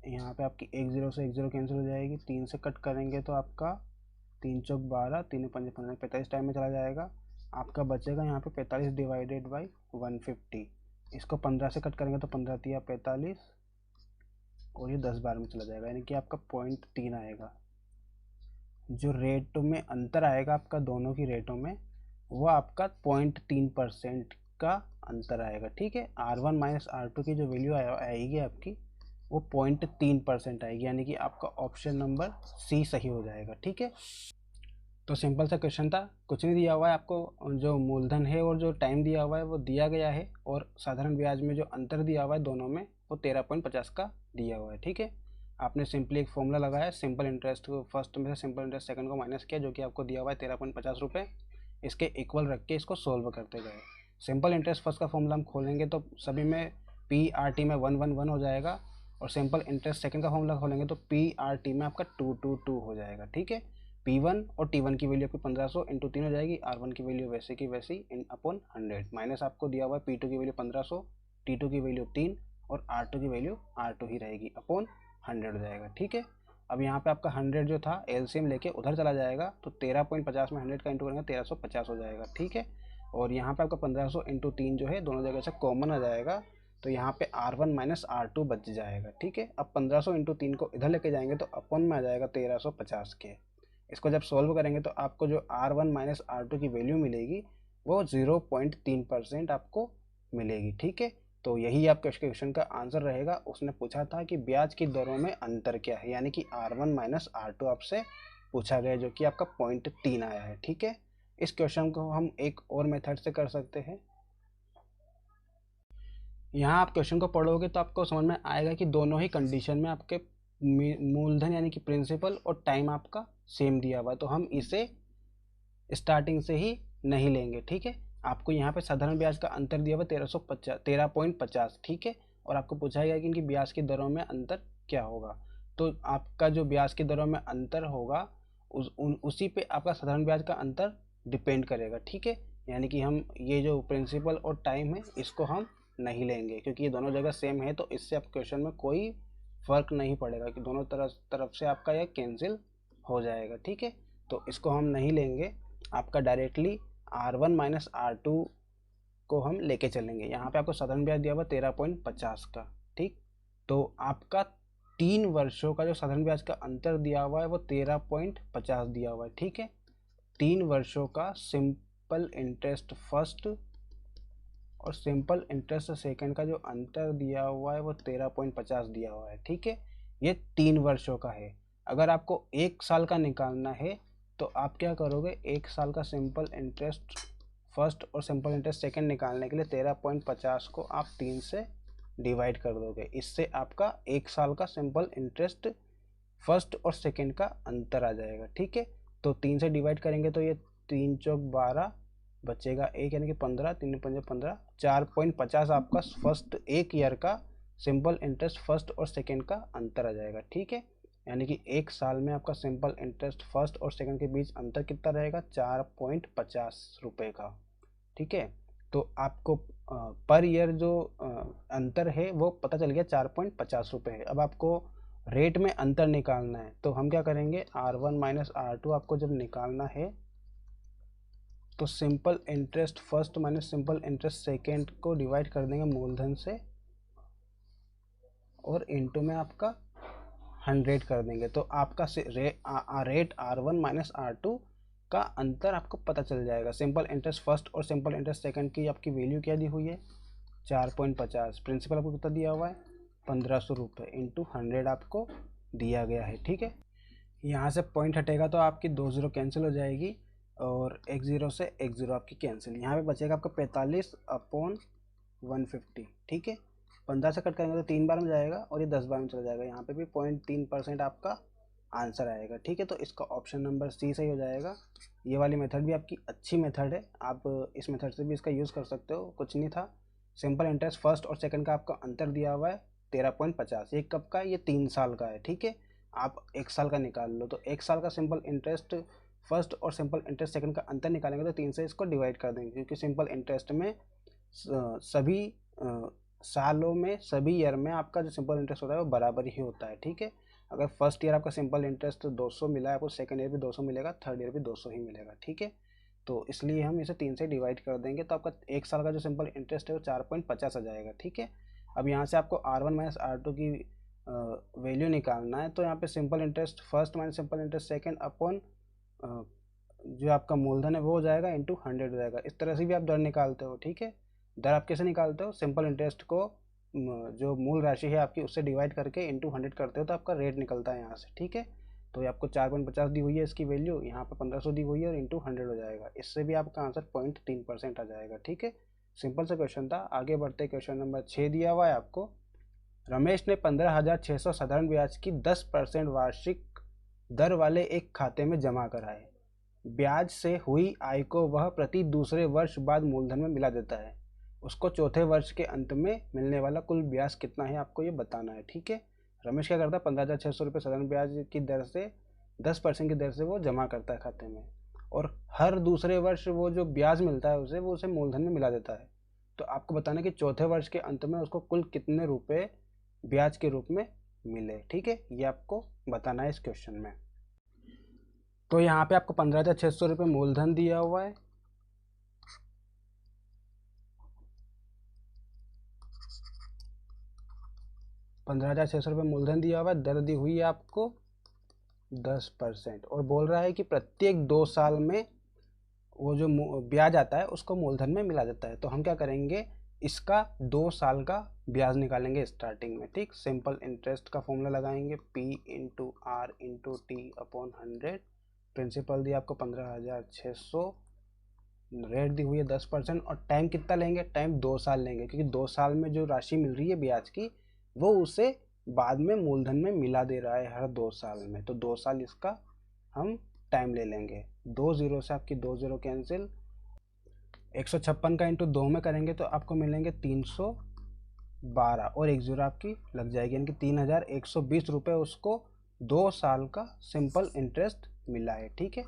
यहाँ पे आपकी एक ज़ीरो से एक ज़ीरो कैंसिल हो जाएगी, 3 से कट करेंगे तो आपका 3 चौक 12, 3 पंजे 15, 45 टाइम में चला जाएगा। आपका बचेगा यहाँ पे 45 डिवाइडेड बाई 150, इसको 15 से कट करेंगे तो 15 तिया 45 और ये 10 बार में चला जाएगा, यानी कि आपका 0.3 आएगा। जो रेटों में अंतर आएगा आपका दोनों की रेटों में, वो आपका 0.3% का अंतर आएगा। ठीक है, R1 माइनस R2 की जो वैल्यू आएगी आपकी वो 0.3% आएगी, यानी कि आपका ऑप्शन नंबर सी सही हो जाएगा। ठीक है, तो सिंपल सा क्वेश्चन था, कुछ नहीं दिया हुआ है आपको, जो मूलधन है और जो टाइम दिया हुआ है वो दिया गया है, और साधारण ब्याज में जो अंतर दिया हुआ है दोनों में वो 13.50 का दिया हुआ है। ठीक है, आपने सिंपली एक फॉर्मूला लगाया, सिंपल इंटरेस्ट को फर्स्ट में से सिंपल इंटरेस्ट सेकंड को माइनस किया, जो कि आपको दिया हुआ है 13.50 रुपये, इसके इक्वल रख के इसको सोल्व करते गए। सिंपल इंटरेस्ट फर्स्ट का फॉर्मूला हम खोलेंगे तो सभी में PRT में 111 हो जाएगा, और सिंपल इंटरेस्ट सेकंड का फॉर्मूला खोलेंगे तो PRT में आपका 222 हो जाएगा। ठीक है, P1 और T1 की वैल्यू आपकी 1500 इंटू 3 हो जाएगी, R1 की वैल्यू वैसे की वैसी इन अपॉन 100, माइनस आपको दिया हुआ है P2 की वैल्यू 1500, T2 की वैल्यू 3 और R2 की वैल्यू R2 ही रहेगी, अपॉन 100 हो जाएगा। ठीक है, अब यहाँ पे आपका 100 जो था एलसीएम लेके उधर चला जाएगा, तो 13.50 में 100 का इंटू करेंगे 1350 हो जाएगा। ठीक है, और यहाँ पे आपका 1500 इंटू 3 जो है दोनों जगह से कॉमन आ जाएगा, तो यहाँ पे R1 माइनस R2 बच जाएगा। ठीक है, अब 1500 इंटू 3 को इधर लेके जाएंगे तो अपॉन में आ जाएगा 1350 के। इसको जब सॉल्व करेंगे तो आपको जो R1 माइनस R2 की वैल्यू मिलेगी वो 0.3% आपको मिलेगी। ठीक है, तो यही आपके क्वेश्चन का आंसर रहेगा। उसने पूछा था कि ब्याज की दरों में अंतर क्या है, यानी कि R1 माइनस R2 आपसे पूछा गया, जो कि आपका 0.3 आया है। ठीक है, इस क्वेश्चन को हम एक और मेथड से कर सकते हैं। यहाँ आप क्वेश्चन को पढ़ोगे तो आपको समझ में आएगा कि दोनों ही कंडीशन में आपके मूलधन यानी कि प्रिंसिपल और टाइम आपका सेम दिया हुआ है, तो हम इसे स्टार्टिंग से ही नहीं लेंगे। ठीक है, आपको यहाँ पे साधारण ब्याज का अंतर दिया हुआ 13.50, ठीक है, और आपको पूछा गया कि इनकी ब्याज की दरों में अंतर क्या होगा। तो आपका जो ब्याज की दरों में अंतर होगा उसी पे आपका साधारण ब्याज का अंतर डिपेंड करेगा। ठीक है, यानी कि हम ये जो प्रिंसिपल और टाइम है इसको हम नहीं लेंगे, क्योंकि ये दोनों जगह सेम है, तो इससे आप क्वेश्चन में कोई फर्क नहीं पड़ेगा कि दोनों तरफ से आपका यह कैंसिल हो जाएगा। ठीक है, तो इसको हम नहीं लेंगे, आपका डायरेक्टली R1 माइनस R2 को हम लेके चलेंगे। यहाँ पे आपको साधारण ब्याज दिया हुआ 13.50 का। ठीक, तो आपका 3 वर्षों का जो साधारण ब्याज का अंतर दिया हुआ है वो 13.50 दिया हुआ है। ठीक है, 3 वर्षों का सिंपल इंटरेस्ट फर्स्ट और सिंपल इंटरेस्ट सेकंड का जो अंतर दिया हुआ है वो 13.50 दिया हुआ है। ठीक है, ये 3 वर्षों का है। अगर आपको 1 साल का निकालना है तो आप क्या करोगे, 1 साल का सिंपल इंटरेस्ट फर्स्ट और सिंपल इंटरेस्ट सेकंड निकालने के लिए 13.50 को आप 3 से डिवाइड कर दोगे। इससे आपका 1 साल का सिंपल इंटरेस्ट फर्स्ट और सेकंड का अंतर आ जाएगा। ठीक है, तो 3 से डिवाइड करेंगे तो ये 3 चौक 12 बचेगा 1, यानी कि 15, 3 पंजे 15, 4.50 आपका फर्स्ट 1 ईयर का सिंपल इंटरेस्ट फर्स्ट और सेकंड का अंतर आ जाएगा। ठीक है, यानी कि 1 साल में आपका सिंपल इंटरेस्ट फर्स्ट और सेकंड के बीच अंतर कितना रहेगा, 4.50 रुपये का। ठीक है, तो आपको पर ईयर जो अंतर है वो पता चल गया 4.50 रुपये है। अब आपको रेट में अंतर निकालना है, तो हम क्या करेंगे, R1 माइनस R2 आपको जब निकालना है तो simple interest first minus simple interest second को डिवाइड कर देंगे मूलधन से और इनटू में आपका 100 कर देंगे, तो आपका रेट R1 माइनस R2 का अंतर आपको पता चल जाएगा। सिंपल इंटरेस्ट फर्स्ट और सिंपल इंटरेस्ट सेकंड की आपकी वैल्यू क्या दी हुई है, 4.50, प्रिंसिपल आपको कितना दिया हुआ है, 1500 रुपये इंटू 100 आपको दिया गया है। ठीक है, यहाँ से पॉइंट हटेगा तो आपकी 2 जीरो कैंसिल हो जाएगी और 1 जीरो से 1 जीरो आपकी कैंसिल, यहाँ पे बचेगा आपका 45/150। ठीक है, 15 से कट करेंगे तो 3 बार में जाएगा और ये 10 बार में चला जाएगा, यहाँ पे भी 0.3% आपका आंसर आएगा। ठीक है, तो इसका ऑप्शन नंबर सी सही हो जाएगा। ये वाली मेथड भी आपकी अच्छी मेथड है, आप इस मेथड से भी इसका यूज़ कर सकते हो, कुछ नहीं था। सिंपल इंटरेस्ट फर्स्ट और सेकंड का आपका अंतर दिया हुआ है 13.50, ये कब का है, ये 3 साल का है। ठीक है, आप 1 साल का निकाल लो, तो 1 साल का सिंपल इंटरेस्ट फर्स्ट और सिंपल इंटरेस्ट सेकंड का अंतर निकालेंगे तो 3 से इसको डिवाइड कर देंगे, क्योंकि सिंपल इंटरेस्ट में सभी सालों में सभी ईयर में आपका जो सिंपल इंटरेस्ट होता है वो बराबर ही होता है। ठीक है, अगर फर्स्ट ईयर आपका सिंपल इंटरेस्ट 200 मिला है, आपको सेकंड ईयर भी 200 मिलेगा, थर्ड ईयर भी 200 ही मिलेगा। ठीक है, तो इसलिए हम इसे 3 से डिवाइड कर देंगे, तो आपका 1 साल का जो सिंपल इंटरेस्ट है वो 4.50 आ जाएगा। ठीक है, अब यहाँ से आपको R1 माइनस R2 की वैल्यू निकालना है, तो यहाँ पे simple interest first minus simple interest second upon जो आपका मूलधन है वो हो जाएगा इंटू 100 हो जाएगा। इस तरह से भी आप दर निकालते हो। ठीक है, दर आप कैसे निकालते हो, सिंपल इंटरेस्ट को जो मूल राशि है आपकी उससे डिवाइड करके इंटू 100 करते हो तो आपका रेट निकलता है यहाँ से। ठीक है, तो आपको 4.50 दी हुई है इसकी वैल्यू, यहाँ पर 1500 दी हुई है और इंटू 100 हो जाएगा, इससे भी आपका आंसर 0.3% आ जाएगा। ठीक है, सिंपल सा क्वेश्चन था। आगे बढ़ते क्वेश्चन नंबर 6 दिया हुआ है आपको, रमेश ने 15,600 साधारण ब्याज की 10% वार्षिक दर वाले एक खाते में जमा कराए। ब्याज से हुई आय को वह प्रति दूसरे वर्ष बाद मूलधन में मिला देता है। उसको चौथे वर्ष के अंत में मिलने वाला कुल ब्याज कितना है आपको ये बताना है। ठीक है, रमेश क्या करता है, 15,600 रुपये साधारण ब्याज की दर से 10% की दर से वो जमा करता है खाते में, और हर दूसरे वर्ष वो जो ब्याज मिलता है उसे वो उसे मूलधन में मिला देता है। तो आपको बताना है कि चौथे वर्ष के अंत में उसको कुल कितने रुपए ब्याज के रूप में मिले। ठीक है, ये आपको बताना है इस क्वेश्चन में। तो यहाँ पे आपको 15,600 रुपये मूलधन दिया हुआ है, ₹15,600 मूलधन दिया हुआ है, दर दी हुई है आपको 10%, और बोल रहा है कि प्रत्येक 2 साल में वो जो ब्याज आता है उसको मूलधन में मिला देता है। तो हम क्या करेंगे, इसका 2 साल का ब्याज निकालेंगे स्टार्टिंग में। ठीक, सिंपल इंटरेस्ट का फॉर्मूला लगाएंगे, P into R into T upon 100, principal दिया आपको 15,600 रेट दी हुई है 10% और टाइम कितना लेंगे, टाइम 2 साल लेंगे, क्योंकि 2 साल में जो राशि मिल रही है ब्याज की वो उसे बाद में मूलधन में मिला दे रहा है हर 2 साल में। तो 2 साल इसका हम टाइम ले लेंगे। 2 जीरो से आपकी 2 जीरो कैंसिल, 156 का इंटू 2 में करेंगे तो आपको मिलेंगे 312 और 1 जीरो आपकी लग जाएगी, यानी कि 3120 रुपये उसको 2 साल का सिंपल इंटरेस्ट मिला है। ठीक है,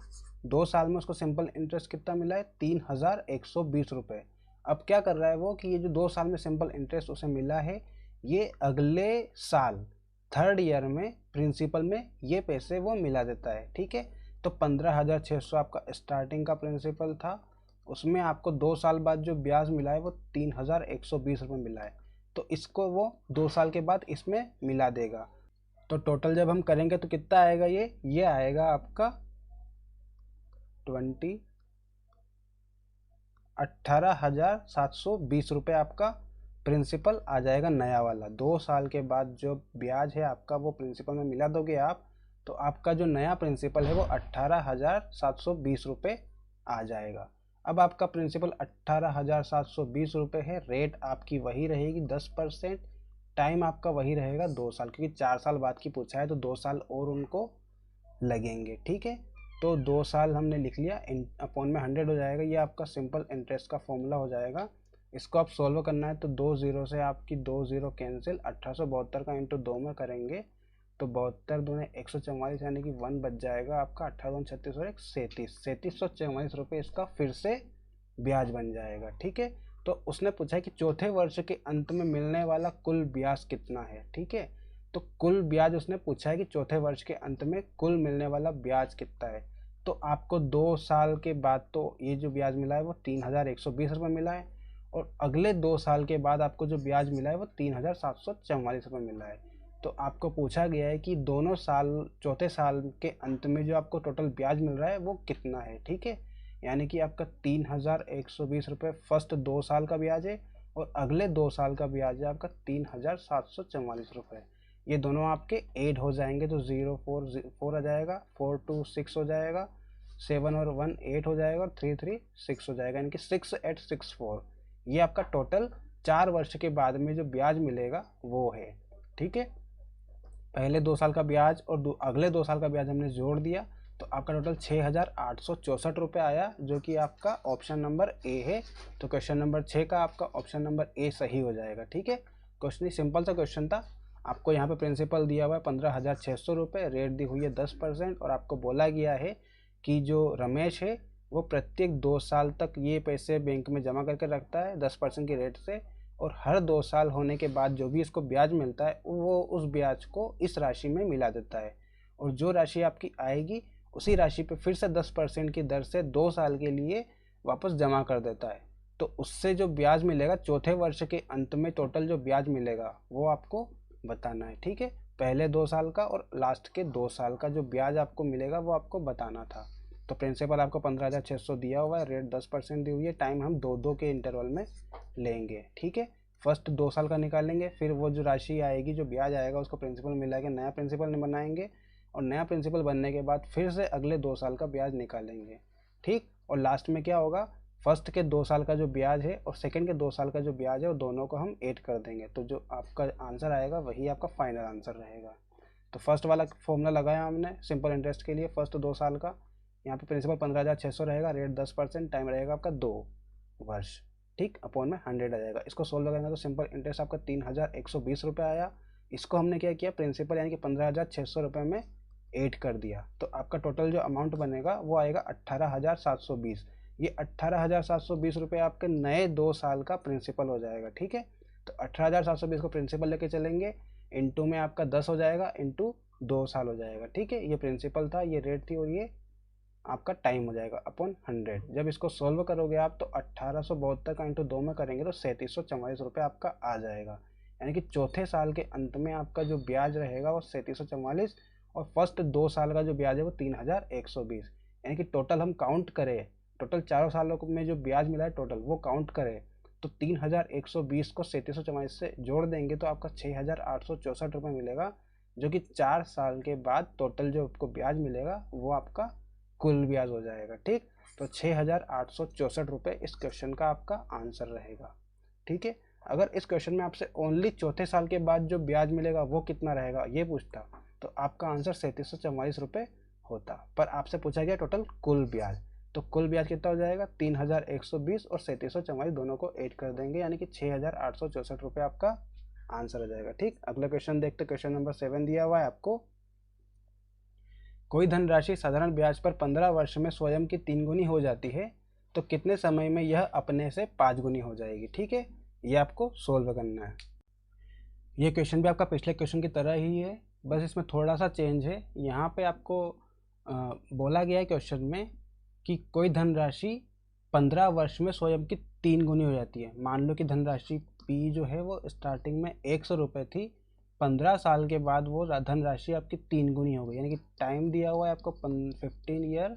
2 साल में उसको सिंपल इंटरेस्ट कितना मिला है, 3120 रुपये। अब क्या कर रहा है वो कि ये जो 2 साल में सिंपल इंटरेस्ट उसे मिला है, ये अगले साल 3rd ईयर में प्रिंसिपल में ये पैसे वो मिला देता है। ठीक है, तो 15,600 आपका स्टार्टिंग का प्रिंसिपल था, उसमें आपको 2 साल बाद जो ब्याज मिला है वो 3120 रुपये मिला है, तो इसको वो 2 साल के बाद इसमें मिला देगा। तो टोटल जब हम करेंगे तो कितना आएगा, ये आएगा आपका 18,720 रुपये आपका प्रिंसिपल आ जाएगा नया वाला। 2 साल के बाद जो ब्याज है आपका वो प्रिंसिपल में मिला दोगे आप, तो आपका जो नया प्रिंसिपल है वो 18,720 रुपये आ जाएगा। अब आपका प्रिंसिपल 18,720 रुपये है, रेट आपकी वही रहेगी 10%, टाइम आपका वही रहेगा 2 साल, क्योंकि 4 साल बाद की पूछा है तो 2 साल और उनको लगेंगे। ठीक है, तो 2 साल हमने लिख लिया, अपॉन में 100 हो जाएगा, ये आपका सिंपल इंटरेस्ट का फॉर्मूला हो जाएगा। इसको आप सोल्व करना है तो 2 जीरो से आपकी 2 जीरो कैंसिल, 1872 का इंटू 2 में करेंगे तो 72 दूने 144 यानी कि 1 बच जाएगा आपका, 18 36 और 1 3744 रुपये इसका फिर से ब्याज बन जाएगा। ठीक है, तो उसने पूछा है कि चौथे वर्ष के अंत में मिलने वाला कुल ब्याज कितना है। ठीक है, तो कुल ब्याज उसने पूछा है कि चौथे वर्ष के अंत में कुल मिलने वाला ब्याज कितना है। तो आपको 2 साल के बाद तो ये जो ब्याज मिला है वो 3120 रुपये मिला है, और अगले 2 साल के बाद आपको जो ब्याज मिला है वो 3744 रुपये मिला है। तो आपको पूछा गया है कि दोनों साल, चौथे साल के अंत में जो आपको टोटल ब्याज मिल रहा है वो कितना है। ठीक है, यानी कि आपका 3120 रुपये फर्स्ट 2 साल का ब्याज है, और अगले 2 साल का ब्याज है आपका 3744 रुपये। ये दोनों आपके ऐड हो जाएंगे तो 0 4 4 आ जाएगा, 4 2 6 हो जाएगा, 7 और 1 8 हो जाएगा, और 3 3 6 हो जाएगा, यानी कि 6864। ये आपका टोटल 4 वर्ष के बाद में जो ब्याज मिलेगा वो है। ठीक है, पहले 2 साल का ब्याज और अगले 2 साल का ब्याज हमने जोड़ दिया तो आपका टोटल 6,864 रुपये आया, जो कि आपका ऑप्शन नंबर ए है। तो क्वेश्चन नंबर 6 का आपका ऑप्शन नंबर ए सही हो जाएगा। ठीक है, क्वेश्चन सिंपल सा क्वेश्चन था। आपको यहाँ पे प्रिंसिपल दिया हुआ है 15,600 रुपये, रेट दी हुई है 10%, और आपको बोला गया है कि जो रमेश है वो प्रत्येक 2 साल तक ये पैसे बैंक में जमा करके रखता है 10% की रेट से, और हर 2 साल होने के बाद जो भी इसको ब्याज मिलता है वो उस ब्याज को इस राशि में मिला देता है, और जो राशि आपकी आएगी उसी राशि पे फिर से 10% की दर से 2 साल के लिए वापस जमा कर देता है। तो उससे जो ब्याज मिलेगा चौथे वर्ष के अंत में, टोटल जो ब्याज मिलेगा वो आपको बताना है। ठीक है, पहले 2 साल का और लास्ट के 2 साल का जो ब्याज आपको मिलेगा वो आपको बताना था। तो प्रिंसिपल आपको 15,600 दिया हुआ है, रेट 10% दी हुई है, टाइम हम 2-2 के इंटरवल में लेंगे। ठीक है, फर्स्ट 2 साल का निकालेंगे, फिर वो जो राशि आएगी, जो ब्याज आएगा, उसको प्रिंसिपल मिला के नया प्रिंसिपल बनाएंगे, और नया प्रिंसिपल बनने के बाद फिर से अगले 2 साल का ब्याज निकालेंगे। ठीक, और लास्ट में क्या होगा, फर्स्ट के 2 साल का जो ब्याज है और सेकंड के 2 साल का जो ब्याज है वो दोनों को हम ऐड कर देंगे, तो जो आपका आंसर आएगा वही आपका फाइनल आंसर रहेगा। तो फर्स्ट वाला फॉर्मूला लगाया हमने सिंपल इंटरेस्ट के लिए, फर्स्ट 2 साल का। यहाँ पे प्रिंसिपल 15,600 रहेगा, रेट 10%, टाइम रहेगा आपका 2 वर्ष। ठीक, अपॉन में 100 आ जाएगा। इसको सोल्व करेंगे तो सिंपल इंटरेस्ट आपका 3,120 रुपये आया। इसको हमने क्या किया, प्रिंसिपल यानी कि 15,600 रुपये में ऐड कर दिया, तो आपका टोटल जो अमाउंट बनेगा वो आएगा 18,720। ये 18,720 रुपये आपके नए 2 साल का प्रिंसिपल हो जाएगा। ठीक है, तो 18,720 को प्रिंसिपल लेके चलेंगे, इंटू में आपका 10 हो जाएगा, इंटू 2 साल हो जाएगा। ठीक है, ये प्रिंसिपल था, ये रेट थी, और ये आपका टाइम हो जाएगा अपॉन 100। जब इसको सोल्व करोगे आप तो 1872 का इंटू 2 में करेंगे तो 3744 रुपये आपका आ जाएगा, यानी कि चौथे साल के अंत में आपका जो ब्याज रहेगा वो 3744, और फर्स्ट 2 साल का जो ब्याज है वो 3120। यानी कि टोटल हम काउंट करें, टोटल 4 सालों में जो ब्याज मिला है टोटल वो काउंट करें तो 3120 को 3744 से जोड़ देंगे तो आपका 6,864 रुपये मिलेगा, जो कि 4 साल के बाद टोटल जो आपको ब्याज मिलेगा वो आपका कुल ब्याज हो जाएगा। ठीक, तो 6,864 रुपये इस क्वेश्चन का आपका आंसर रहेगा। ठीक है, अगर इस क्वेश्चन में आपसे ओनली चौथे साल के बाद जो ब्याज मिलेगा वो कितना रहेगा ये पूछता तो आपका आंसर 3744 रुपये होता। पर आपसे पूछा गया टोटल कुल ब्याज, तो कुल ब्याज कितना हो जाएगा 3120 और 3744 दोनों को ऐड कर देंगे, यानी कि 6,864 रुपये आपका आंसर हो जाएगा। ठीक, अगला क्वेश्चन देखते, क्वेश्चन नंबर 7 दिया हुआ है आपको, कोई धनराशि साधारण ब्याज पर 15 वर्ष में स्वयं की 3 गुनी हो जाती है तो कितने समय में यह अपने से 5 गुनी हो जाएगी। ठीक है, ये आपको सोल्व करना है। ये क्वेश्चन भी आपका पिछले क्वेश्चन की तरह ही है, बस इसमें थोड़ा सा चेंज है। यहाँ पे आपको बोला गया है क्वेश्चन में कि कोई धनराशि 15 वर्ष में स्वयं की 3 गुनी हो जाती है। मान लो कि धनराशि P जो है वो स्टार्टिंग में 100 रुपये थी, 15 साल के बाद वो धनराशि आपकी 3 गुनी हो गई, यानी कि टाइम दिया हुआ है आपको 15 ईयर,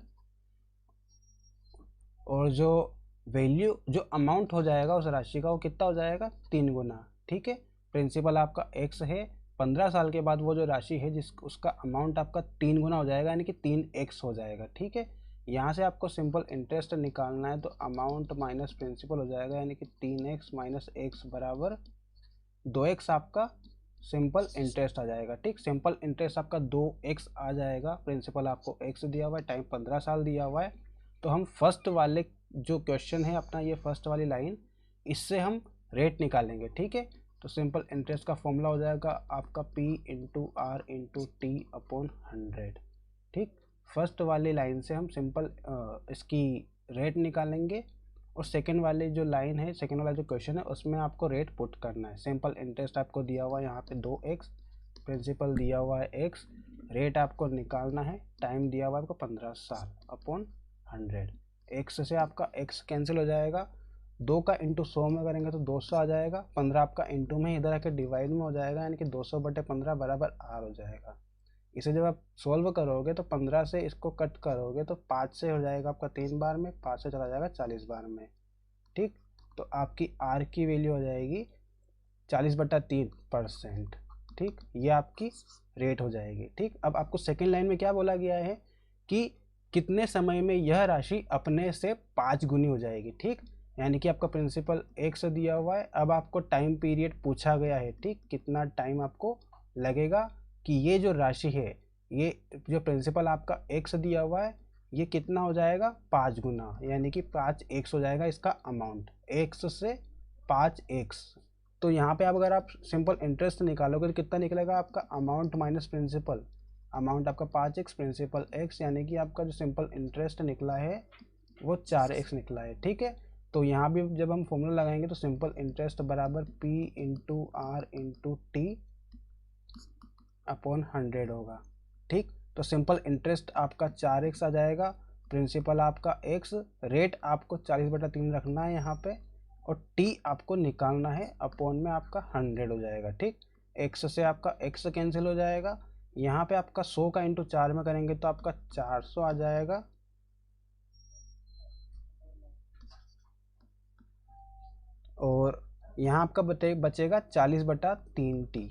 और जो वैल्यू जो अमाउंट हो जाएगा उस राशि का वो कितना हो जाएगा 3 गुना। ठीक है, प्रिंसिपल आपका x है, 15 साल के बाद वो जो राशि है जिस उसका अमाउंट आपका 3 गुना हो जाएगा, यानी कि 3x हो जाएगा। ठीक है, यहाँ से आपको सिंपल इंटरेस्ट निकालना है तो अमाउंट माइनस प्रिंसिपल हो जाएगा, यानी कि 3x माइनस x बराबर 2x आपका सिंपल इंटरेस्ट आ जाएगा। ठीक, सिंपल इंटरेस्ट आपका 2x आ जाएगा, प्रिंसिपल आपको x दिया हुआ है, टाइम 15 साल दिया हुआ है। तो हम फर्स्ट वाले जो क्वेश्चन है अपना, ये फर्स्ट वाली लाइन, इससे हम रेट निकालेंगे। ठीक है, तो सिंपल इंटरेस्ट का फॉर्मूला हो जाएगा आपका P into R into T upon 100। ठीक, फर्स्ट वाली लाइन से हम सिंपल इसकी रेट निकालेंगे, और सेकेंड वाली जो लाइन है, सेकेंड वाला जो क्वेश्चन है उसमें आपको रेट पुट करना है। सिंपल इंटरेस्ट आपको दिया हुआ है यहाँ पे 2x, प्रिंसिपल दिया हुआ है x, रेट आपको निकालना है, टाइम दिया हुआ है आपको 15 साल अपॉन 100। x से आपका x कैंसिल हो जाएगा, 2 का इंटू 100 में करेंगे तो 200 आ जाएगा, 15 आपका इंटू में इधर आके डिवाइड में हो जाएगा, यानी कि 200/15 बराबर r हो जाएगा। इसे जब आप सोल्व करोगे तो 15 से इसको कट करोगे तो 5 से हो जाएगा आपका 3 बार में, 5 से चला जाएगा 40 बार में। ठीक, तो आपकी r की वैल्यू हो जाएगी 40/3%। ठीक, ये आपकी रेट हो जाएगी। ठीक, अब आपको सेकेंड लाइन में क्या बोला गया है कि कितने समय में यह राशि अपने से 5 गुनी हो जाएगी। ठीक, यानी कि आपका प्रिंसिपल x दिया हुआ है, अब आपको टाइम पीरियड पूछा गया है। ठीक, कितना टाइम आपको लगेगा कि ये जो राशि है, ये जो प्रिंसिपल आपका x दिया हुआ है, ये कितना हो जाएगा 5 गुना, यानी कि 5x हो जाएगा इसका अमाउंट, x से 5x। तो यहाँ पे आप अगर आप सिंपल इंटरेस्ट निकालोगे तो कितना निकलेगा आपका अमाउंट माइनस प्रिंसिपल, अमाउंट आपका 5x, प्रिंसिपल x, यानी कि आपका जो सिंपल इंटरेस्ट निकला है वो 4x निकला है। ठीक है, तो यहाँ भी जब हम फॉर्मूला लगाएंगे तो सिंपल इंटरेस्ट बराबर P into R into T upon 100 होगा। ठीक, तो सिंपल इंटरेस्ट आपका 4x आ जाएगा, प्रिंसिपल आपका x, रेट आपको 40/3 रखना है यहाँ पे, और t आपको निकालना है, अपॉन में आपका 100 हो जाएगा। ठीक, x से आपका x कैंसिल हो जाएगा, यहाँ पे आपका 100 का इंटू 4 में करेंगे तो आपका 400 आ जाएगा, और यहाँ आपका बचेगा 40/3t।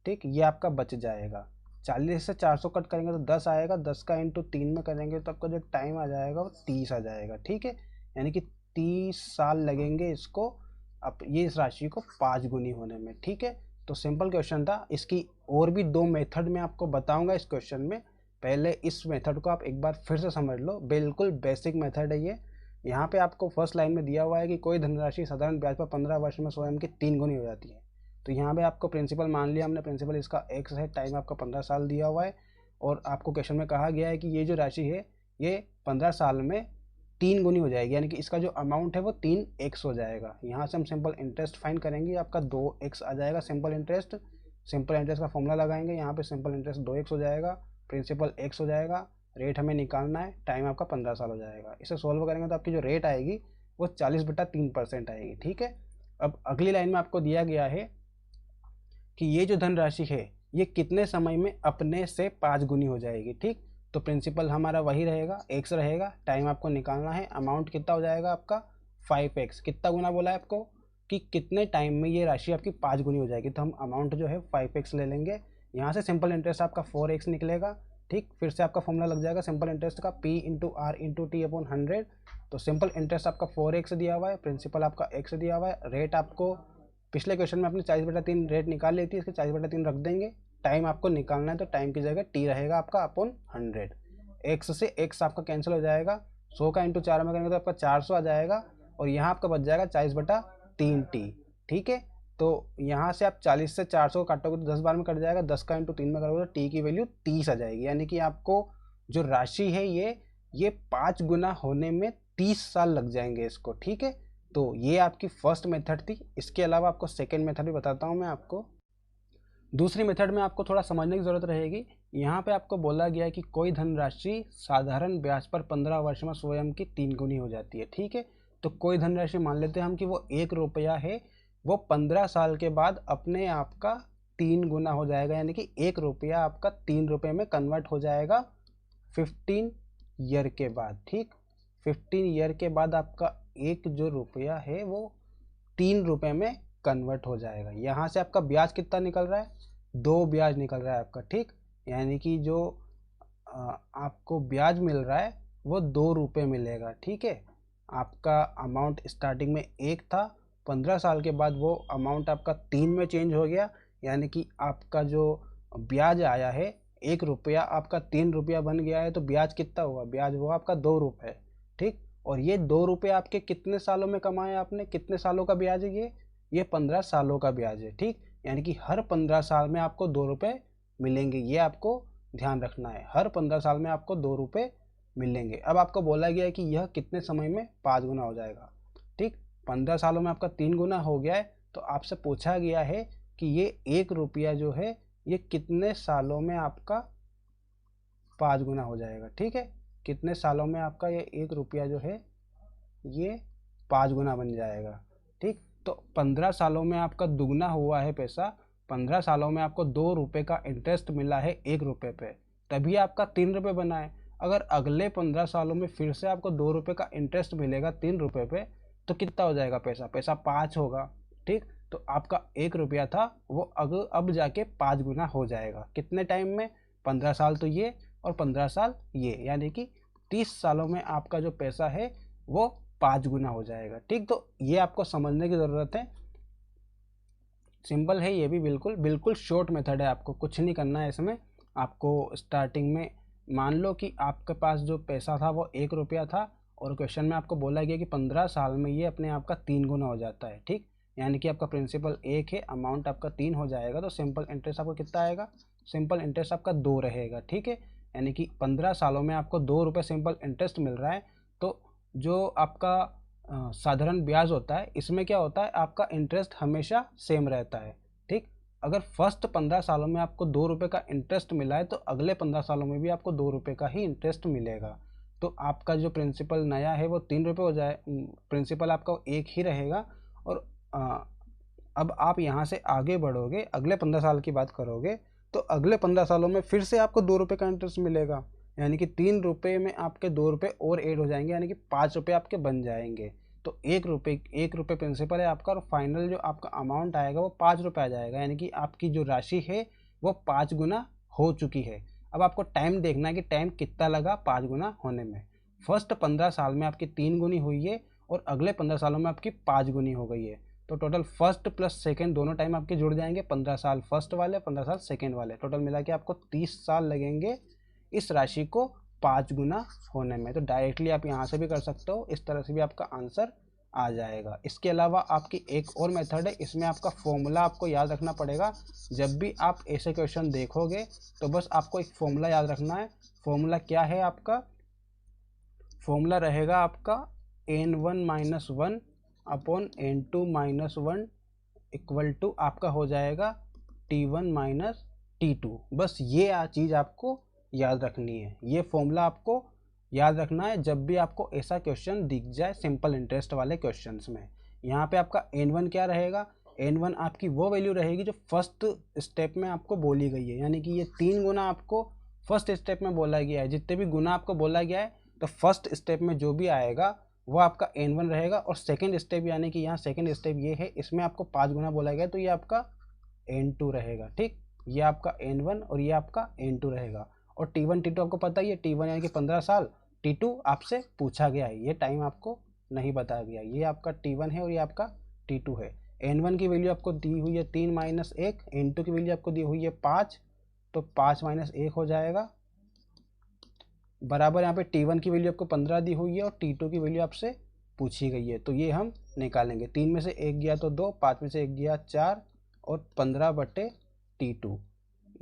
ठीक, ये आपका बच जाएगा। 40 से 400 कट करेंगे तो 10 आएगा, 10 का इंटू 3 में करेंगे तो आपका जो टाइम आ जाएगा वो 30 आ जाएगा। ठीक है, यानी कि 30 साल लगेंगे इसको अब ये इस राशि को 5 गुनी होने में। ठीक है, तो सिंपल क्वेश्चन था। इसकी और भी 2 मेथड मैं आपको बताऊंगा इस क्वेश्चन में, पहले इस मेथड को आप एक बार फिर से समझ लो, बिल्कुल बेसिक मेथड है ये। यहाँ पे आपको फर्स्ट लाइन में दिया हुआ है कि कोई धनराशि साधारण ब्याज पर 15 वर्ष में स्वयं की 3 गुनी हो जाती है। तो यहाँ पे आपको प्रिंसिपल मान लिया हमने, प्रिंसिपल इसका x है, टाइम आपका 15 साल दिया हुआ है, और आपको क्वेश्चन में कहा गया है कि ये जो राशि है ये 15 साल में 3 गुनी हो जाएगी, यानी कि इसका जो अमाउंट है वो 3x हो जाएगा। यहाँ से हम सिंपल इंटरेस्ट फाइंड करेंगे, आपका 2x आ जाएगा सिंपल इंटरेस्ट। सिंपल इंटरेस्ट का फॉर्मूला लगाएंगे, यहाँ पे सिंपल इंटरेस्ट 2x हो जाएगा, प्रिंसिपल x हो जाएगा, रेट हमें निकालना है, टाइम आपका 15 साल हो जाएगा। इसे सोल्व करेंगे तो आपकी जो रेट आएगी वो 40/3% आएगी। ठीक है, अब अगली लाइन में आपको दिया गया है कि ये जो धनराशि है ये कितने समय में अपने से 5 गुनी हो जाएगी। ठीक, तो प्रिंसिपल हमारा वही रहेगा, x रहेगा, टाइम आपको निकालना है, अमाउंट कितना हो जाएगा आपका 5x। कितना गुना बोला है आपको कि कितने टाइम में ये राशि आपकी 5 गुनी हो जाएगी, तो हम अमाउंट जो है 5x ले लेंगे। यहाँ से सिंपल इंटरेस्ट आपका 4x निकलेगा, ठीक, फिर से आपका फॉर्मूला लग जाएगा सिंपल इंटरेस्ट का P into R into T upon 100। तो सिंपल इंटरेस्ट आपका 4x दिया हुआ है, प्रिंसिपल आपका x दिया हुआ है, रेट आपको पिछले क्वेश्चन में आपने 40/3 रेट निकाल ली थी, इसके 40/3 रख देंगे। टाइम आपको निकालना है तो टाइम की जगह t रहेगा आपका अपॉन 100। x से x आपका कैंसिल हो जाएगा, 100 का इंटू 4 में करेंगे तो आपका 400 आ जाएगा, और यहाँ आपका बच जाएगा 40/3t। ठीक है, तो यहाँ से आप 40 से 400 को काटोगे तो 10 बार में कट जाएगा, 10 का इंटू 3 में करोगे तो t की वैल्यू 30 आ जाएगी। यानी कि आपको जो राशि है ये 5 गुना होने में 30 साल लग जाएंगे इसको। ठीक है, तो ये आपकी फर्स्ट मेथड थी। इसके अलावा आपको सेकेंड मेथड भी बताता हूँ मैं आपको। दूसरी मेथड में आपको थोड़ा समझने की ज़रूरत रहेगी। यहाँ पे आपको बोला गया है कि कोई धनराशि साधारण ब्याज पर 15 वर्ष में स्वयं की 3 गुनी हो जाती है। ठीक है, तो कोई धनराशि मान लेते हैं हम कि वो 1 रुपया है, वो 15 साल के बाद अपने आप का 3 गुना हो जाएगा। यानी कि 1 रुपया आपका 3 रुपये में कन्वर्ट हो जाएगा 15 ईयर के बाद। ठीक, 15 ईयर के बाद आपका एक जो रुपया है वो 3 रुपये में कन्वर्ट हो जाएगा। यहाँ से आपका ब्याज कितना निकल रहा है, 2 ब्याज निकल रहा है आपका। ठीक, यानी कि जो आपको ब्याज मिल रहा है वो 2 रुपये मिलेगा। ठीक है, आपका अमाउंट स्टार्टिंग में 1 था, 15 साल के बाद वो अमाउंट आपका 3 में चेंज हो गया। यानी कि आपका जो ब्याज आया है 1 रुपया आपका 3 रुपया बन गया है। तो ब्याज कितना हुआ, ब्याज हुआ आपका 2 रुपये। ठीक, और ये 2 रुपये आपके कितने सालों में कमाए आपने, कितने सालों का ब्याज है ये 15 सालों का ब्याज है। ठीक, यानी कि हर 15 साल में आपको 2 रुपये मिलेंगे, ये आपको ध्यान रखना है। हर 15 साल में आपको 2 रुपये मिलेंगे। अब आपको बोला गया है कि यह कितने समय में 5 गुना हो जाएगा। ठीक, 15 सालों में आपका 3 गुना हो गया है, तो आपसे पूछा गया है कि ये 1 रुपया जो है ये कितने सालों में आपका 5 गुना हो जाएगा। ठीक है, कितने सालों में आपका ये 1 रुपया जो है ये 5 गुना बन जाएगा। ठीक, तो 15 सालों में आपका दुगना हुआ है पैसा, 15 सालों में आपको 2 रुपये का इंटरेस्ट मिला है 1 रुपये पे, तभी आपका 3 रुपये बना है। अगर अगले 15 सालों में फिर से आपको 2 रुपये का इंटरेस्ट मिलेगा 3 रुपये पे, तो कितना हो जाएगा पैसा 5 होगा। ठीक, तो आपका 1 रुपया था वो अब जाके 5 गुना हो जाएगा। कितने टाइम में, 15 साल तो ये और 15 साल ये, यानी कि 30 सालों में आपका जो पैसा है वो 5 गुना हो जाएगा। ठीक, तो ये आपको समझने की ज़रूरत है। सिंपल है ये भी, बिल्कुल शॉर्ट मेथड है, आपको कुछ नहीं करना है इसमें। आपको स्टार्टिंग में मान लो कि आपके पास जो पैसा था वो 1 रुपया था, और क्वेश्चन में आपको बोला गया कि 15 साल में ये अपने आप का 3 गुना हो जाता है। ठीक, यानी कि आपका प्रिंसिपल 1 है, अमाउंट आपका 3 हो जाएगा, तो सिंपल इंटरेस्ट आपका कितना आएगा, सिंपल इंटरेस्ट आपका 2 रहेगा। ठीक है, यानी कि 15 सालों में आपको 2 रुपये सिंपल इंटरेस्ट मिल रहा है। तो जो आपका साधारण ब्याज होता है इसमें क्या होता है, आपका इंटरेस्ट हमेशा सेम रहता है। ठीक, अगर फर्स्ट 15 सालों में आपको 2 रुपये का इंटरेस्ट मिला है तो अगले 15 सालों में भी आपको 2 रुपये का ही इंटरेस्ट मिलेगा। तो आपका जो प्रिंसिपल नया है वो 3 रुपये हो जाए, प्रिंसिपल आपका 1 ही रहेगा। और अब आप यहाँ से आगे बढ़ोगे, अगले 15 साल की बात करोगे तो अगले 15 सालों में फिर से आपको 2 रुपये का इंटरेस्ट मिलेगा। यानी कि 3 रुपये में आपके 2 रुपये और ऐड हो जाएंगे, यानी कि 5 रुपये आपके बन जाएंगे। तो 1 रुपये प्रिंसिपल है आपका, और फाइनल जो आपका अमाउंट आएगा वो 5 रुपये आ जाएगा। यानी कि आपकी जो राशि है वो 5 गुना हो चुकी है। अब आपको टाइम देखना है कि टाइम कितना लगा 5 गुना होने में। फर्स्ट 15 साल में आपकी 3 गुनी हुई है और अगले 15 सालों में आपकी 5 गुनी हो गई है। तो टोटल फर्स्ट प्लस सेकेंड दोनों टाइम आपके जुड़ जाएंगे, 15 साल फर्स्ट वाले 15 साल सेकेंड वाले, टोटल मिला के आपको 30 साल लगेंगे इस राशि को 5 गुना होने में। तो डायरेक्टली आप यहाँ से भी कर सकते हो, इस तरह से भी आपका आंसर आ जाएगा। इसके अलावा आपकी एक और मेथड है, इसमें आपका फॉर्मूला आपको याद रखना पड़ेगा। जब भी आप ऐसे क्वेश्चन देखोगे तो बस आपको एक फॉर्मूला याद रखना है। फॉर्मूला क्या है आपका, फॉर्मूला रहेगा आपका n1 - 1 upon n2 - 1 equal to आपका हो जाएगा t1 - t2। बस ये चीज़ आपको याद रखनी है, ये फॉर्मूला आपको याद रखना है जब भी आपको ऐसा क्वेश्चन दिख जाए सिंपल इंटरेस्ट वाले क्वेश्चंस में। यहाँ पे आपका n1 क्या रहेगा, n1 आपकी वो वैल्यू रहेगी जो फर्स्ट स्टेप में आपको बोली गई है। यानी कि ये 3 गुना आपको फर्स्ट स्टेप में बोला गया है, जितने भी गुना आपको बोला गया है तो फर्स्ट स्टेप में जो भी आएगा वो आपका n1 रहेगा। और सेकेंड स्टेप यानी कि यहाँ सेकेंड स्टेप ये है, इसमें आपको 5 गुना बोला गया तो ये आपका n2 रहेगा। ठीक, ये आपका n1 और ये आपका n2 रहेगा। और T1 T2 आपको पता ही है, T1 यानी कि 15 साल, T2 आपसे पूछा गया है, ये टाइम आपको नहीं बताया गया। ये आपका T1 है और ये आपका T2 है। N1 की वैल्यू आपको दी हुई है 3 - 1, N2 की वैल्यू आपको दी हुई है 5, तो 5 - 1 हो जाएगा, बराबर यहाँ पे T1 की वैल्यू आपको 15 दी हुई है और T2 की वैल्यू आपसे पूछी गई है, तो ये हम निकालेंगे। 3 में से 1 गया तो 2, 5 में से 1 गया 4 और 15/T2।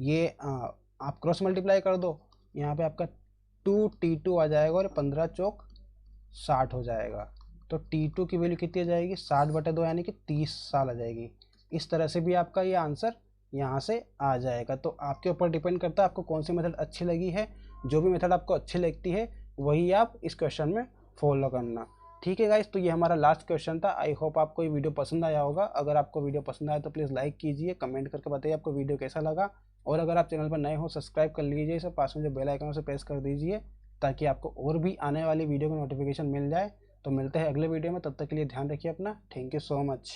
ये आप क्रॉस मल्टीप्लाई कर दो, यहाँ पे आपका 2T2 आ जाएगा और 15 चौक 60 हो जाएगा। तो T2 की वैल्यू कितनी आ जाएगी, 60/2 यानी कि 30 साल आ जाएगी। इस तरह से भी आपका ये आंसर यहाँ से आ जाएगा। तो आपके ऊपर डिपेंड करता है आपको कौन सी मेथड अच्छी लगी है। जो भी मेथड आपको अच्छी लगती है वही आप इस क्वेश्चन में फॉलो करना। ठीक है गाइस, तो ये हमारा लास्ट क्वेश्चन था। आई होप आपको ये वीडियो पसंद आया होगा। अगर आपको वीडियो पसंद आया तो प्लीज़ लाइक कीजिए, कमेंट करके बताइए आपको वीडियो कैसा लगा, और अगर आप चैनल पर नए हो सब्सक्राइब कर लीजिए इसे, पास में जो बेल आइकन उसे प्रेस कर दीजिए ताकि आपको और भी आने वाली वीडियो की नोटिफिकेशन मिल जाए। तो मिलते हैं अगले वीडियो में, तब तक के लिए ध्यान रखिए अपना। Thank you so much.